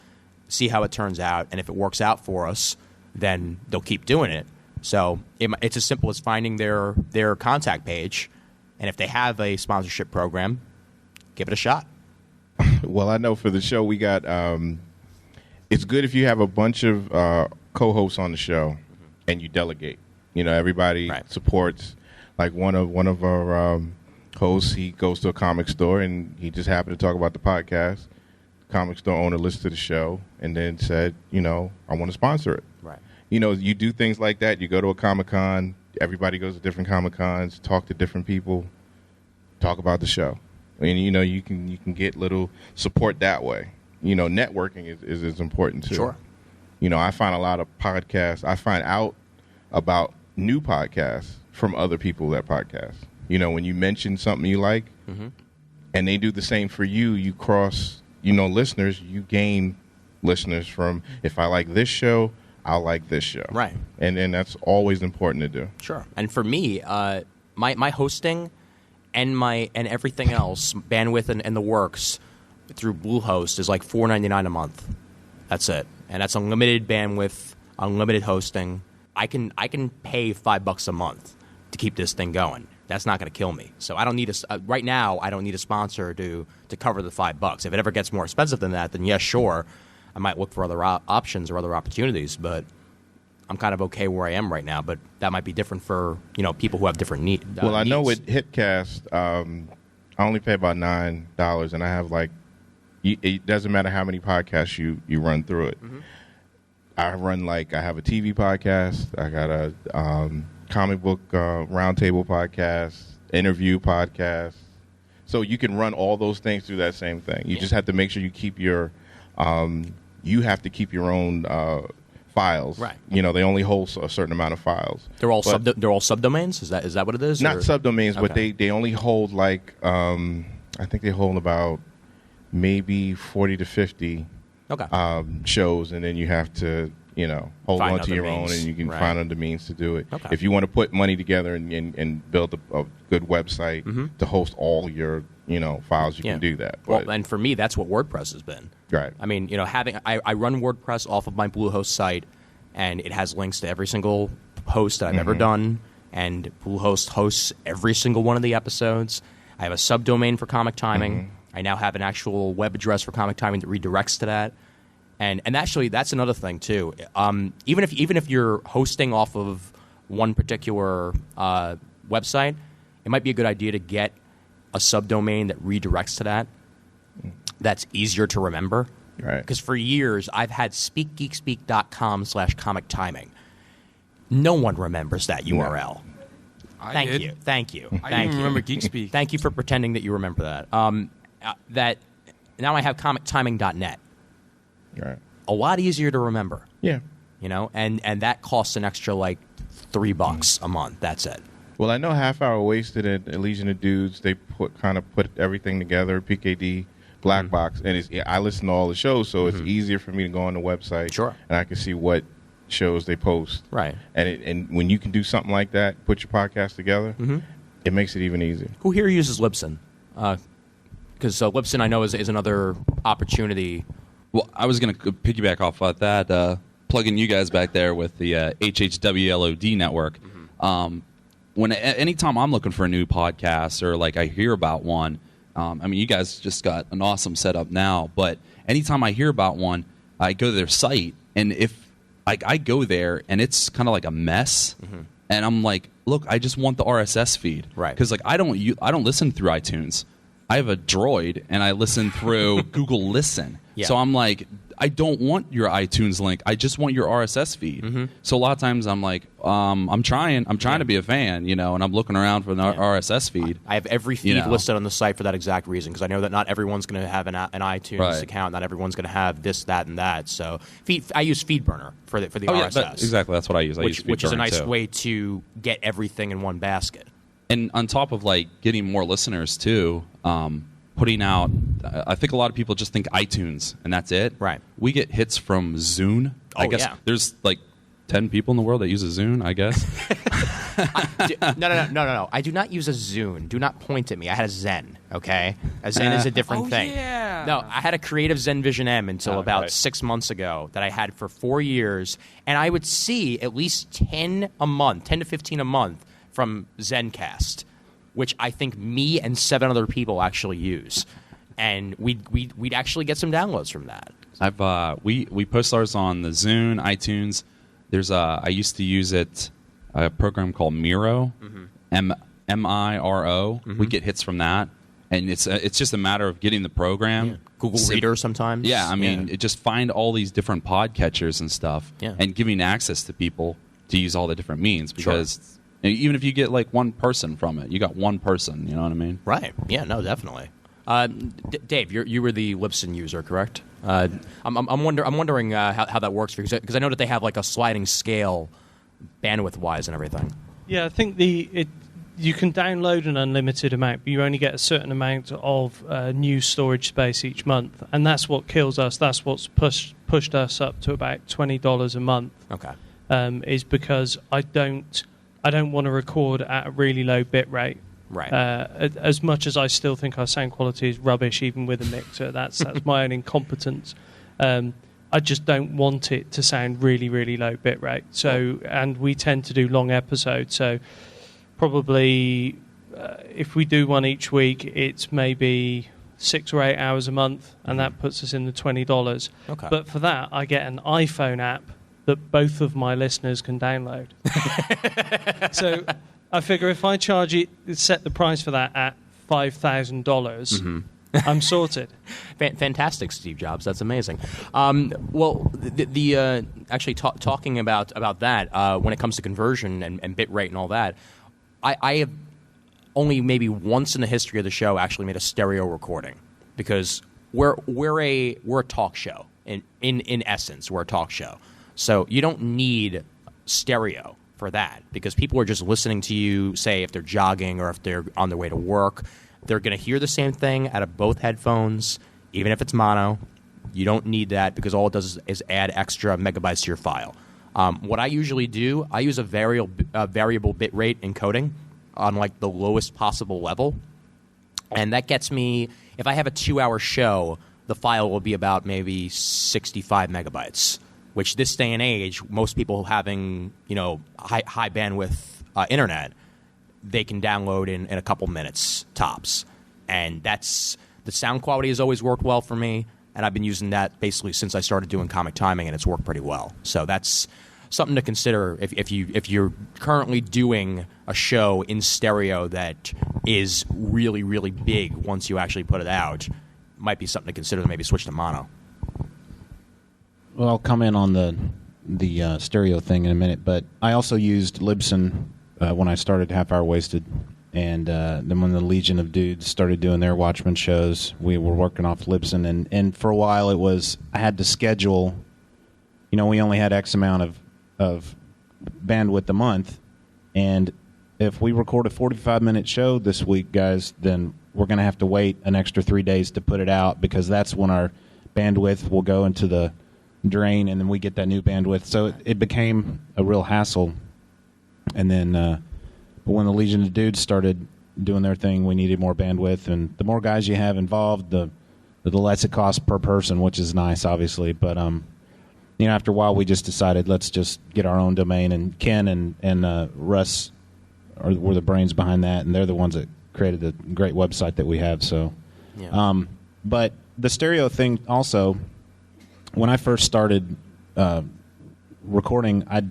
see how it turns out. And if it works out for us, then they'll keep doing it. So it's as simple as finding their contact page. And if they have a sponsorship program, give it a shot. Well, I know for the show we got. It's good if you have a bunch of co-hosts on the show, and you delegate. Everybody supports. Like one of our hosts, he goes to a comic store and he just happened to talk about the podcast. The comic store owner listened to the show and then said, I want to sponsor it. Right. You do things like that. You go to a Comic-Con. Everybody goes to different Comic-Cons, talk to different people, talk about the show. And you can get little support that way. Networking is important too. Sure. I find a lot of podcasts. I find out about new podcasts from other people that podcast. When you mention something you like, and they do the same for you, you cross. Listeners. You gain listeners from. If I like this show, I'll like this show. Right. And that's always important to do. Sure. And for me, my hosting. And everything else, bandwidth and the works through Bluehost is like $4.99 a month. That's it, and that's unlimited bandwidth, unlimited hosting. I can pay $5 a month to keep this thing going. That's not going to kill me. So I don't need right now. I don't need a sponsor to cover the $5. If it ever gets more expensive than that, then yes, sure, I might look for other options or other opportunities. But I'm kind of okay where I am right now, but that might be different for people who have different needs. Well, I know with Hitcast, I only pay about $9, and I have it doesn't matter how many podcasts you run through it. Mm-hmm. I have a TV podcast, I got a comic book roundtable podcast, interview podcast, so you can run all those things through that same thing. You just have to make sure you keep your you have to keep your own. Files, right? They only hold a certain amount of files. They're all subdomains. Is that what it is? Not subdomains, okay. But they only hold I think they hold about maybe 40 to 50 shows, and then you have to hold Find on to other your means. own, and you can Right. find other means to do it. Okay. If you want to put money together and build a good website to host all your files, you can do that. Well, But, and for me, that's what WordPress has been. right. I mean, I run WordPress off of my Bluehost site, and it has links to every single host that I've ever done, and Bluehost hosts every single one of the episodes. I have a subdomain for Comic Timing. I now have an actual web address for Comic Timing that redirects to that. And actually, that's another thing too. Even if you're hosting off of one particular website, it might be a good idea to get a subdomain that redirects to that. That's easier to remember. Right. Because for years, I've had speakgeekspeak.com/comic timing. No one remembers that URL. Thank did. you. Thank you. I Thank didn't you. remember GeekSpeak. Thank you for pretending that you remember that. That now I have comictiming.net. Right. A lot easier to remember. Yeah. And that costs an extra like $3 a month. That's it. Well, I know Half Hour Wasted at Legion of Dudes. They put everything together. PKD, Black Box, and I listen to all the shows, so it's easier for me to go on the website. Sure. And I can see what shows they post. Right. And when you can do something like that, put your podcast together, it makes it even easier. Who here uses Libsyn? Because Libsyn, I know, is another opportunity. Well, I was going to piggyback off of that, plugging you guys back there with the HHWLOD network. Anytime I'm looking for a new podcast or like I hear about one, I mean, you guys just got an awesome setup now, but anytime I hear about one, I go to their site, and if I go there and it's kind of like a mess, and I'm like, look, I just want the RSS feed, Right? Because like I don't listen through iTunes. I have a Droid, and I listen through Google Listen. Yeah. So I'm like, I don't want your iTunes link. I just want your RSS feed. So a lot of times I'm like, I'm trying to be a fan, and I'm looking around for an RSS feed. I have every feed listed on the site for that exact reason, because I know that not everyone's going to have an iTunes account. Not everyone's going to have this, that, and that. So I use FeedBurner for the RSS. Exactly, that's what I use. Which is a FeedBurner, nice too. way to get everything in one basket. And on top of like getting more listeners too, putting out, I think a lot of people just think iTunes and that's it. Right. We get hits from Zune. I guess there's like 10 people in the world that use a Zune, I guess. No. I do not use a Zune. Do not point at me. I had a Zen, okay? A Zen is a different thing. Yeah. No, I had a creative Zen Vision M until about 6 months ago that I had for 4 years, and I would see at least 10 to 15 a month from Zencast, which I think me and 7 other people actually use. And we'd actually get some downloads from that. We post ours on the Zune, iTunes. There's I used to use a program called Miro, Miro. We get hits from that, and it's just a matter of getting the program. Yeah. Google Reader sometimes. Yeah, I mean, it just find all these different podcatchers and stuff, and giving access to people to use all the different means, because even if you get like one person from it, you got one person. You know what I mean? Right. Yeah. No. Definitely. Dave, you were the Libsyn user, correct? I'm wondering how that works for you, because I know that they have like a sliding scale, bandwidth wise and everything. Yeah, I think you can download an unlimited amount, but you only get a certain amount of new storage space each month, and that's what kills us. That's what's pushed us up to about $20 a month. Okay. Is because I don't want to record at a really low bit rate. Right. As much as I still think our sound quality is rubbish, even with a mixer, that's my own incompetence. I just don't want it to sound really, really low bit rate. So, and we tend to do long episodes. So, probably if we do one each week, it's maybe 6 or 8 hours a month, and that puts us in the $20. Okay. But for that, I get an iPhone app that both of my listeners can download. So I figure if I set the price for that at $5,000, I'm sorted. Fantastic, Steve Jobs. That's amazing. Well, actually talking about that, when it comes to conversion and bit rate and all that, I have only maybe once in the history of the show actually made a stereo recording, because we're a talk show. In essence, we're a talk show. So you don't need stereo for that, because people are just listening to you, say, if they're jogging or if they're on their way to work. They're going to hear the same thing out of both headphones, even if it's mono. You don't need that because all it does is add extra megabytes to your file. What I usually do, I use a variable bit rate encoding on like the lowest possible level. And that gets me, if I have a 2-hour show, the file will be about maybe 65 megabytes, which this day and age, most people having, high bandwidth internet, they can download in a couple minutes tops. And the sound quality has always worked well for me, and I've been using that basically since I started doing comic timing, and it's worked pretty well. So that's something to consider if you're currently doing a show in stereo that is really, really big once you actually put it out. Might be something to consider to maybe switch to mono. Well, I'll comment on the stereo thing in a minute, but I also used Libsyn when I started Half Hour Wasted, and then when the Legion of Dudes started doing their Watchmen shows, we were working off Libsyn, and for a while I had to schedule. We only had X amount of bandwidth a month, and if we record a 45-minute show this week, guys, then we're going to have to wait an extra 3 days to put it out because that's when our bandwidth will go into the drain, and then we get that new bandwidth. So it became a real hassle. And then but when the Legion of Dudes started doing their thing, we needed more bandwidth. And the more guys you have involved, the less it costs per person, which is nice, obviously. But after a while, we just decided let's just get our own domain. And Ken and Russ were the brains behind that, and they're the ones that created the great website that we have. So, yeah. But the stereo thing also, when I first started recording, I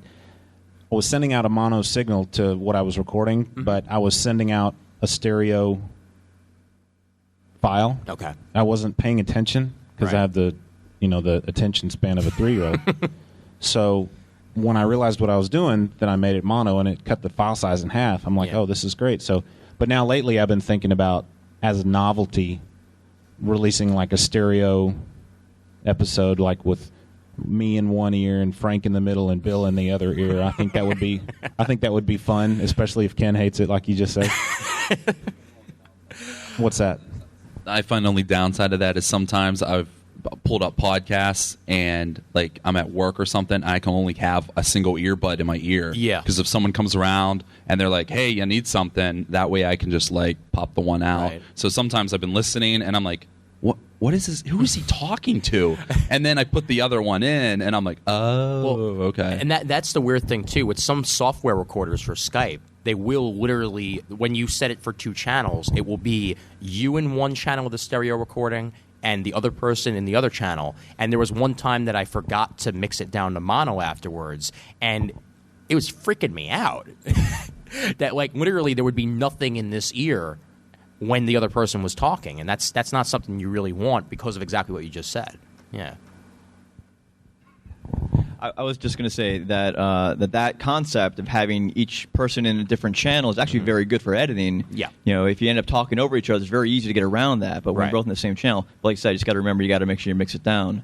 was sending out a mono signal to what I was recording, but I was sending out a stereo file. Okay. I wasn't paying attention because I have the attention span of a 3-year-old. So when I realized what I was doing, then I made it mono, and it cut the file size in half. I'm like, oh, this is great. So, but now lately I've been thinking about, as a novelty, releasing like a stereo episode, like with me in one ear and Frank in the middle and Bill in the other ear. I think that would be fun, especially if Ken hates it, like you just said. What's that? I find the only downside of that is sometimes I've pulled up podcasts and like I'm at work or something, I can only have a single earbud in my ear. Yeah. Because if someone comes around and they're like, "Hey, I need something," that way I can just like pop the one out. Right. So sometimes I've been listening and I'm like, What is this? Who is he talking to? And then I put the other one in, and I'm like, okay. And that's the weird thing, too. With some software recorders for Skype, they will literally, when you set it for 2 channels, it will be you in one channel of the stereo recording and the other person in the other channel. And there was one time that I forgot to mix it down to mono afterwards, and it was freaking me out. That, like, literally there would be nothing in this ear when the other person was talking, and that's not something you really want because of exactly what you just said. Yeah. I was just going to say that that concept of having each person in a different channel is actually very good for editing. Yeah. If you end up talking over each other, it's very easy to get around that. But when you're both in the same channel, like I said, you just got to remember you got to make sure you mix it down.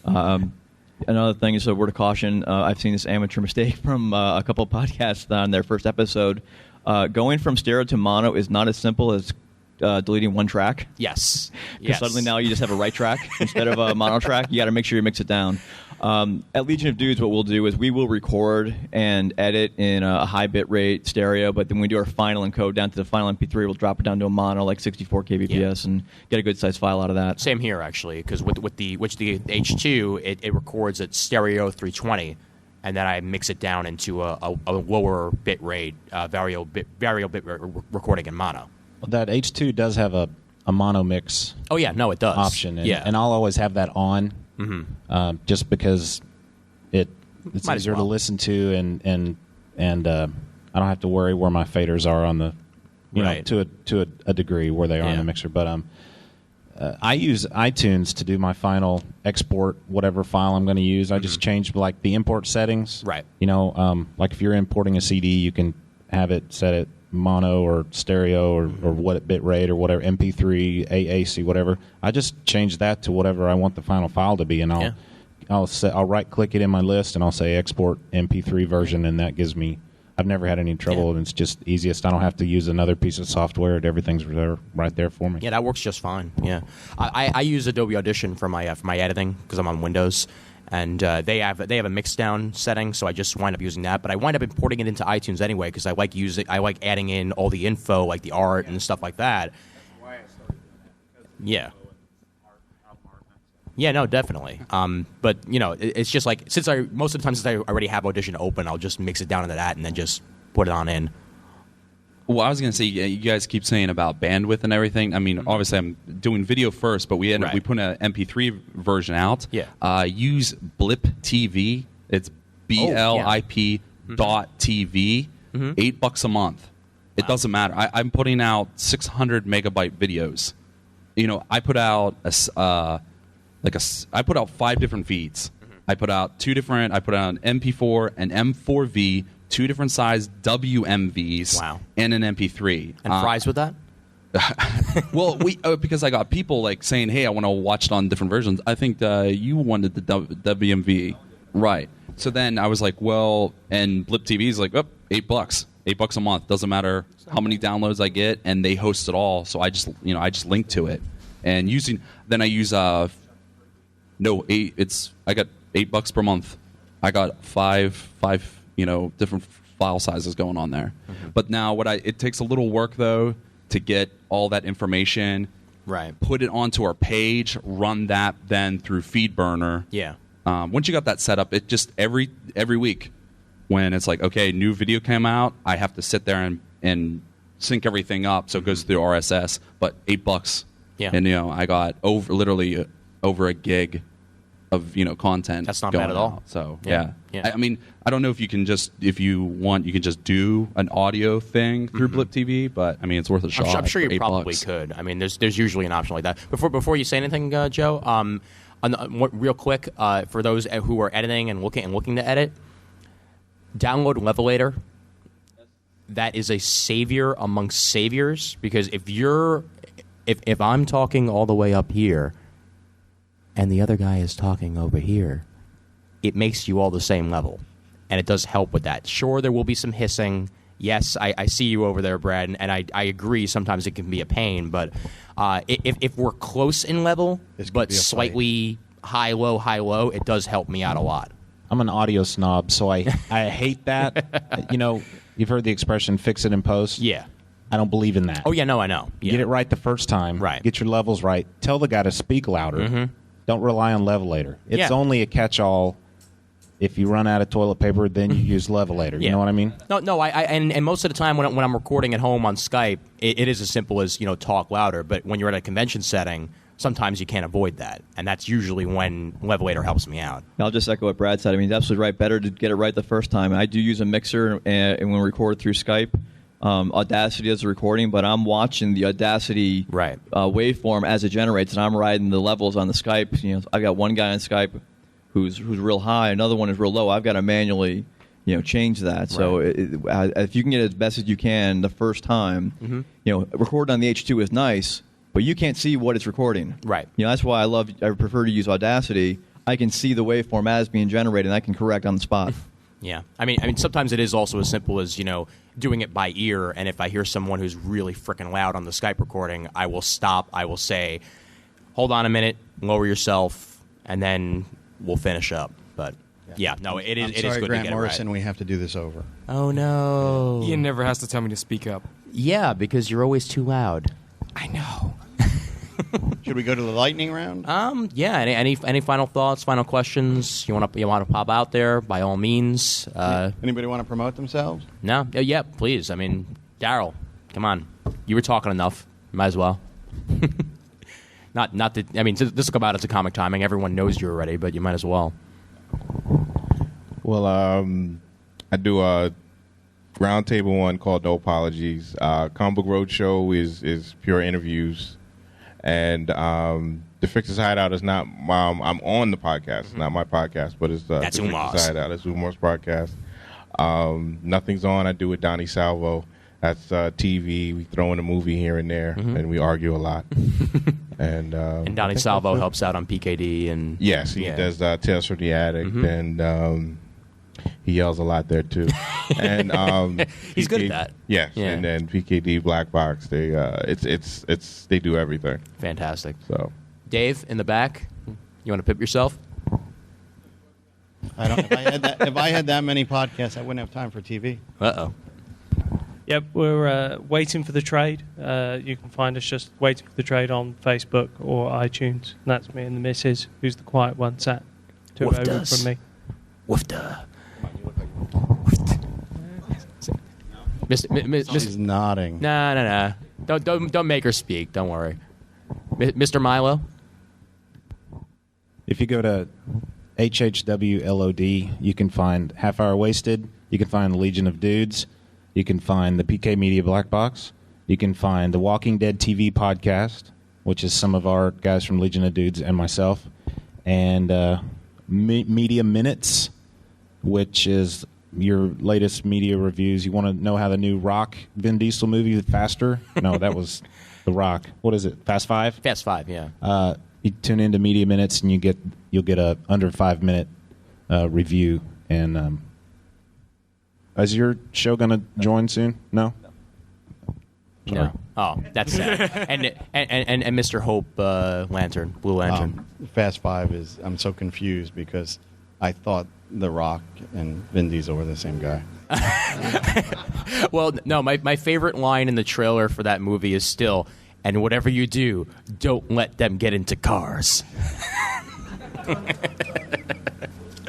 Another thing is a word of caution. I've seen this amateur mistake from a couple of podcasts on their first episode. Going from stereo to mono is not as simple as deleting one track. Yes. Because suddenly now you just have a right track instead of a mono track. You got to make sure you mix it down. At Legion of Dudes, what we'll do is we will record and edit in a high bit rate stereo, but then when we do our final encode down to the final MP3, we'll drop it down to a mono, like 64 kbps, and get a good sized file out of that. Same here, actually, because with the H2, it records at stereo 320, and then I mix it down into a lower bit rate, variable bit recording in mono. That H2 does have a mono mix. Oh yeah, no, it does option, and I'll always have that on, just because it's easier to listen to, and I don't have to worry where my faders are on the, know, to a degree where they are in the mixer. But I use iTunes to do my final export, whatever file I'm going to use. I just change like the import settings. Right. Like if you're importing a CD, you can have it set at mono or stereo or what bit rate or whatever, MP3, AAC, whatever. I just change that to whatever I want the final file to be, and I'll right click it in my list and I'll say export MP3 version, and that gives me I've never had any trouble, and it's just easiest. I don't have to use another piece of software. Everything's right there for me. Yeah, that works just fine. Yeah, I use Adobe Audition for my editing because I'm on Windows, and they have a mixdown setting, so I just wind up using that. But I wind up importing it into iTunes anyway because I like adding in all the info, like the art and stuff like that. That's why I started doing that. Yeah. Yeah, no, definitely. But it's just like most of the time since I already have Audition open, I'll just mix it down into that and then just put it on in. Well, I was going to say, you guys keep saying about bandwidth and everything. I mean, obviously, I'm doing video first, but we put an MP3 version out. Yeah. Use Blip TV. It's BLIP .TV. $8 a month. It doesn't matter. I'm putting out 600 megabyte videos. I put out I put out 5 different feeds. I put out an MP4 and M4V, 2 different size WMVs, and an MP3. And fries with that? Well, because I got people like saying, "Hey, I want to watch it on different versions." I think you wanted the WMV, right? So then I was like, "Well," and Blip TV is like, "Oh, $8, $8 a month. Doesn't matter how many downloads I get, and they host it all." So I just link to it, and I use I got $8 per month. I got five different file sizes going on there. But now it takes a little work though to get all that information, put it onto our page, run that then through FeedBurner. Yeah. Once you got that set up, it just every week when it's like, okay, new video came out, I have to sit there and sync everything up so it goes through RSS, but $8. Yeah. And I got literally over a gig of content. That's not going bad at all. out. So Yeah. I mean, I don't know if you can if you want, you can just do an audio thing through Blip TV, but I mean, it's worth a shot. I'm sure you for probably $8. could. I mean, there's usually an option like that. Before you say anything, Joe, real quick, for those who are editing and looking to edit, download Levelator. That is a savior amongst saviors, because if I'm talking all the way up here and the other guy is talking over here, it makes you all the same level. And it does help with that. Sure, there will be some hissing. Yes, I see you over there, Brad, and I agree sometimes it can be a pain. But if we're close in level, but slightly high-low, it does help me out a lot. I'm an audio snob, so I hate that. You've heard the expression, fix it in post. Yeah. I don't believe in that. Oh, yeah, no, I know. Yeah. Get it right the first time. Right. Get your levels right. Tell the guy to speak louder. Don't rely on Levelator. It's only a catch-all. If you run out of toilet paper, then you use Levelator. You know what I mean? No. And most of the time when I'm recording at home on Skype, it is as simple as talk louder. But when you're at a convention setting, sometimes you can't avoid that, and that's usually when Levelator helps me out. I'll just echo what Brad said. I mean, he's absolutely right. Better to get it right the first time. I do use a mixer, and when we record through Skype, Audacity does the recording, but I'm watching the Audacity waveform as it generates, and I'm riding the levels on the Skype. I've got one guy on Skype who's real high, another one is real low. I've got to manually change that. So if you can get it as best as you can the first time, recording on the H2 is nice, but you can't see what it's recording. Right. That's why I prefer to use Audacity. I can see the waveform as being generated, and I can correct on the spot. Yeah. I mean, sometimes it is also as simple as, doing it by ear, and if I hear someone who's really freaking loud on the Skype recording, I will stop. I will say, hold on a minute, lower yourself, and then we'll finish up. But, it is good Grant to get Morrison, it right. we have to do this over. Oh, no. Ian never has to tell me to speak up. Yeah, because you're always too loud. I know. Should we go to the lightning round? Yeah. Any final thoughts, final questions you want to pop out there? By all means. Anybody want to promote themselves? No. Yeah. Please. I mean, Daryl, come on. You were talking enough. Might as well. Not that. I mean, this will come out as a comic timing. Everyone knows you already, but you might as well. Well, I do a roundtable one called No Apologies. Comic Book Roadshow is pure interviews. And the Fixers Hideout is not I'm on the podcast. It's not my podcast, but it's the Fixers Hideout. It's Umar's podcast. Nothing's On, I do with Donnie Salvo. That's TV. We throw in a movie here and there, and we argue a lot. And Donnie Salvo helps out on PKD. And yes, he does Tales from the Attic. And He yells a lot there too. And He's good at that. Yes, Yeah. and then PKD Black Box. They they do everything. Fantastic. So Dave, in the back, you want to pip yourself? I don't. If I had that many podcasts, I wouldn't have time for TV. Uh-oh. Yep, we're waiting for the trade. You can find us just waiting for the trade on Facebook or iTunes. And that's me and the missus, who's the quiet one, sat to Woof over does. from me. Woofda. She's nodding. Nah. Don't make her speak. Don't worry. Mr. Milo? If you go to HHWLOD, you can find Half Hour Wasted. You can find the Legion of Dudes. You can find the PK Media Black Box. You can find the Walking Dead TV podcast, which is some of our guys from Legion of Dudes and myself. And Media Minutes, which is your latest media reviews. You want to know how the new Rock Vin Diesel movie is faster? No, that was The Rock. What is it? Fast Five? Fast Five, yeah. You tune into Media Minutes and you'll get a under 5 minute review. And is your show going to join soon? No. No. Oh, that's sad. and Mr. Hope Lantern, Blue Lantern. Fast Five is. I'm so confused because I thought The Rock and Vin Diesel were the same guy. Well, no. My favorite line in the trailer for that movie is still, "And whatever you do, don't let them get into cars."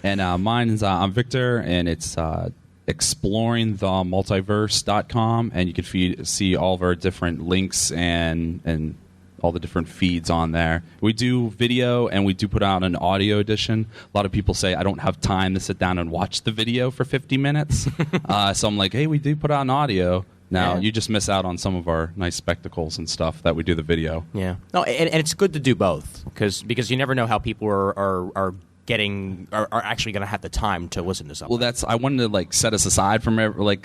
And mine's I'm Victor, and it's exploringthemultiverse.com, and you can see all of our different links and all the different feeds on there. We do video, and we do put out an audio edition. A lot of people say I don't have time to sit down and watch the video for 50 minutes. So I'm like, hey, we do put out an audio. Now, you just miss out on some of our nice spectacles and stuff that we do the video. Yeah. No, and it's good to do both because you never know how people are actually going to have the time to listen to something. Well, I wanted to like set us aside from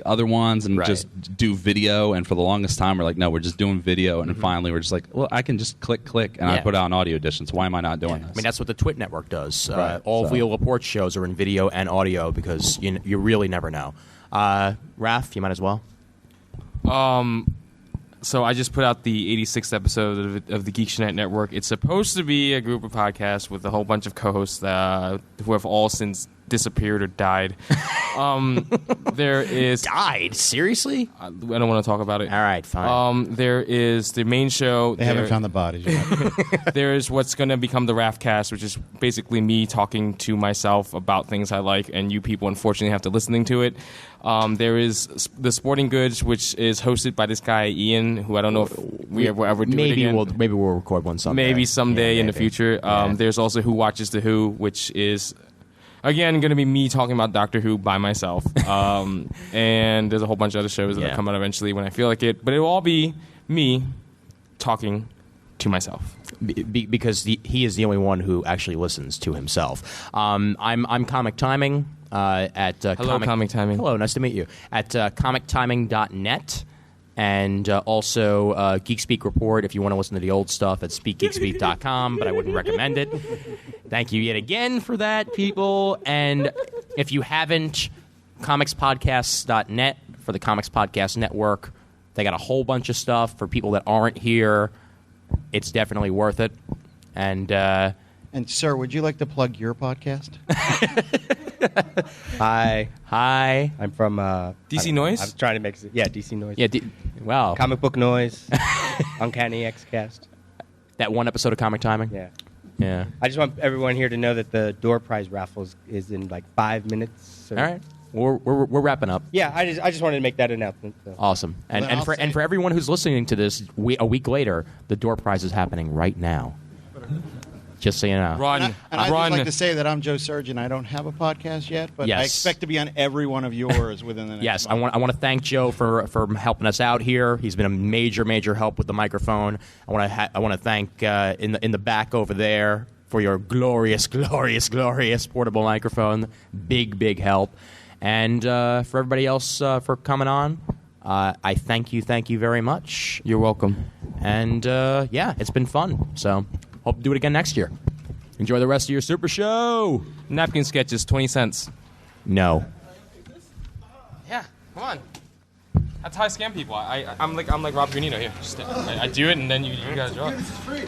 other ones and just do video. And for the longest time, we're like, no, we're just doing video. And then finally, we're just like, well, I can just click, and I put out an audio edition. So why am I not doing this? I mean, that's what the Twit Network does. Right. All of Wheel Report shows are in video and audio because you really never know. Raph, you might as well. So I just put out the 86th episode of the Geek Night Network. It's supposed to be a group of podcasts with a whole bunch of co-hosts who have all since disappeared or died. There is died? Seriously? I don't want to talk about it. All right, fine. There is the main show. They haven't found the bodies yet. There is what's going to become the Raftcast, which is basically me talking to myself about things I like, and you people unfortunately have to listening to it. There is the Sporting Goods, which is hosted by this guy Ian, who I don't know if we ever do it again. Maybe we'll record one someday. Maybe someday in the future. There's also Who Watches the Who, which is again going to be me talking about Doctor Who by myself. And there's a whole bunch of other shows that will come out eventually when I feel like it. But it will all be me talking to myself. Because he is the only one who actually listens to himself. I'm Comic Timing at Hello, Comic Timing. Hello, nice to meet you. At comictiming.net. And also Geek Speak Report if you want to listen to the old stuff at speakgeekspeak.com, but I wouldn't recommend it. Thank you yet again for that, people. And if you haven't, comicspodcasts.net for the Comics Podcast Network. They got a whole bunch of stuff for people that aren't here. It's definitely worth it. And sir, would you like to plug your podcast? Hi. I'm from DC Noise. I'm trying to make DC Noise. Yeah. Wow. Comic Book Noise. Uncanny Xcast. That one episode of Comic Timing. Yeah. I just want everyone here to know that the door prize raffle is in like 5 minutes. So. All right. We're wrapping up. Yeah, I just wanted to make that announcement. So. Awesome. And for everyone who's listening to this a week later, the door prize is happening right now. Just so you know. Run. I'd just like to say that I'm Joe Surgeon. I don't have a podcast yet, but I expect to be on every one of yours within the next month. I want to thank Joe for helping us out here. He's been a major help with the microphone. I want to thank in the back over there for your glorious portable microphone. Big help. And for everybody else for coming on, I thank you very much. You're welcome. And it's been fun. So hope to do it again next year. Enjoy the rest of your Super Show. Napkin sketches, 20 cents. No. Yeah, come on. That's how I scam people. I'm like Rob Granito here. Just, I do it and then you guys draw. This is free.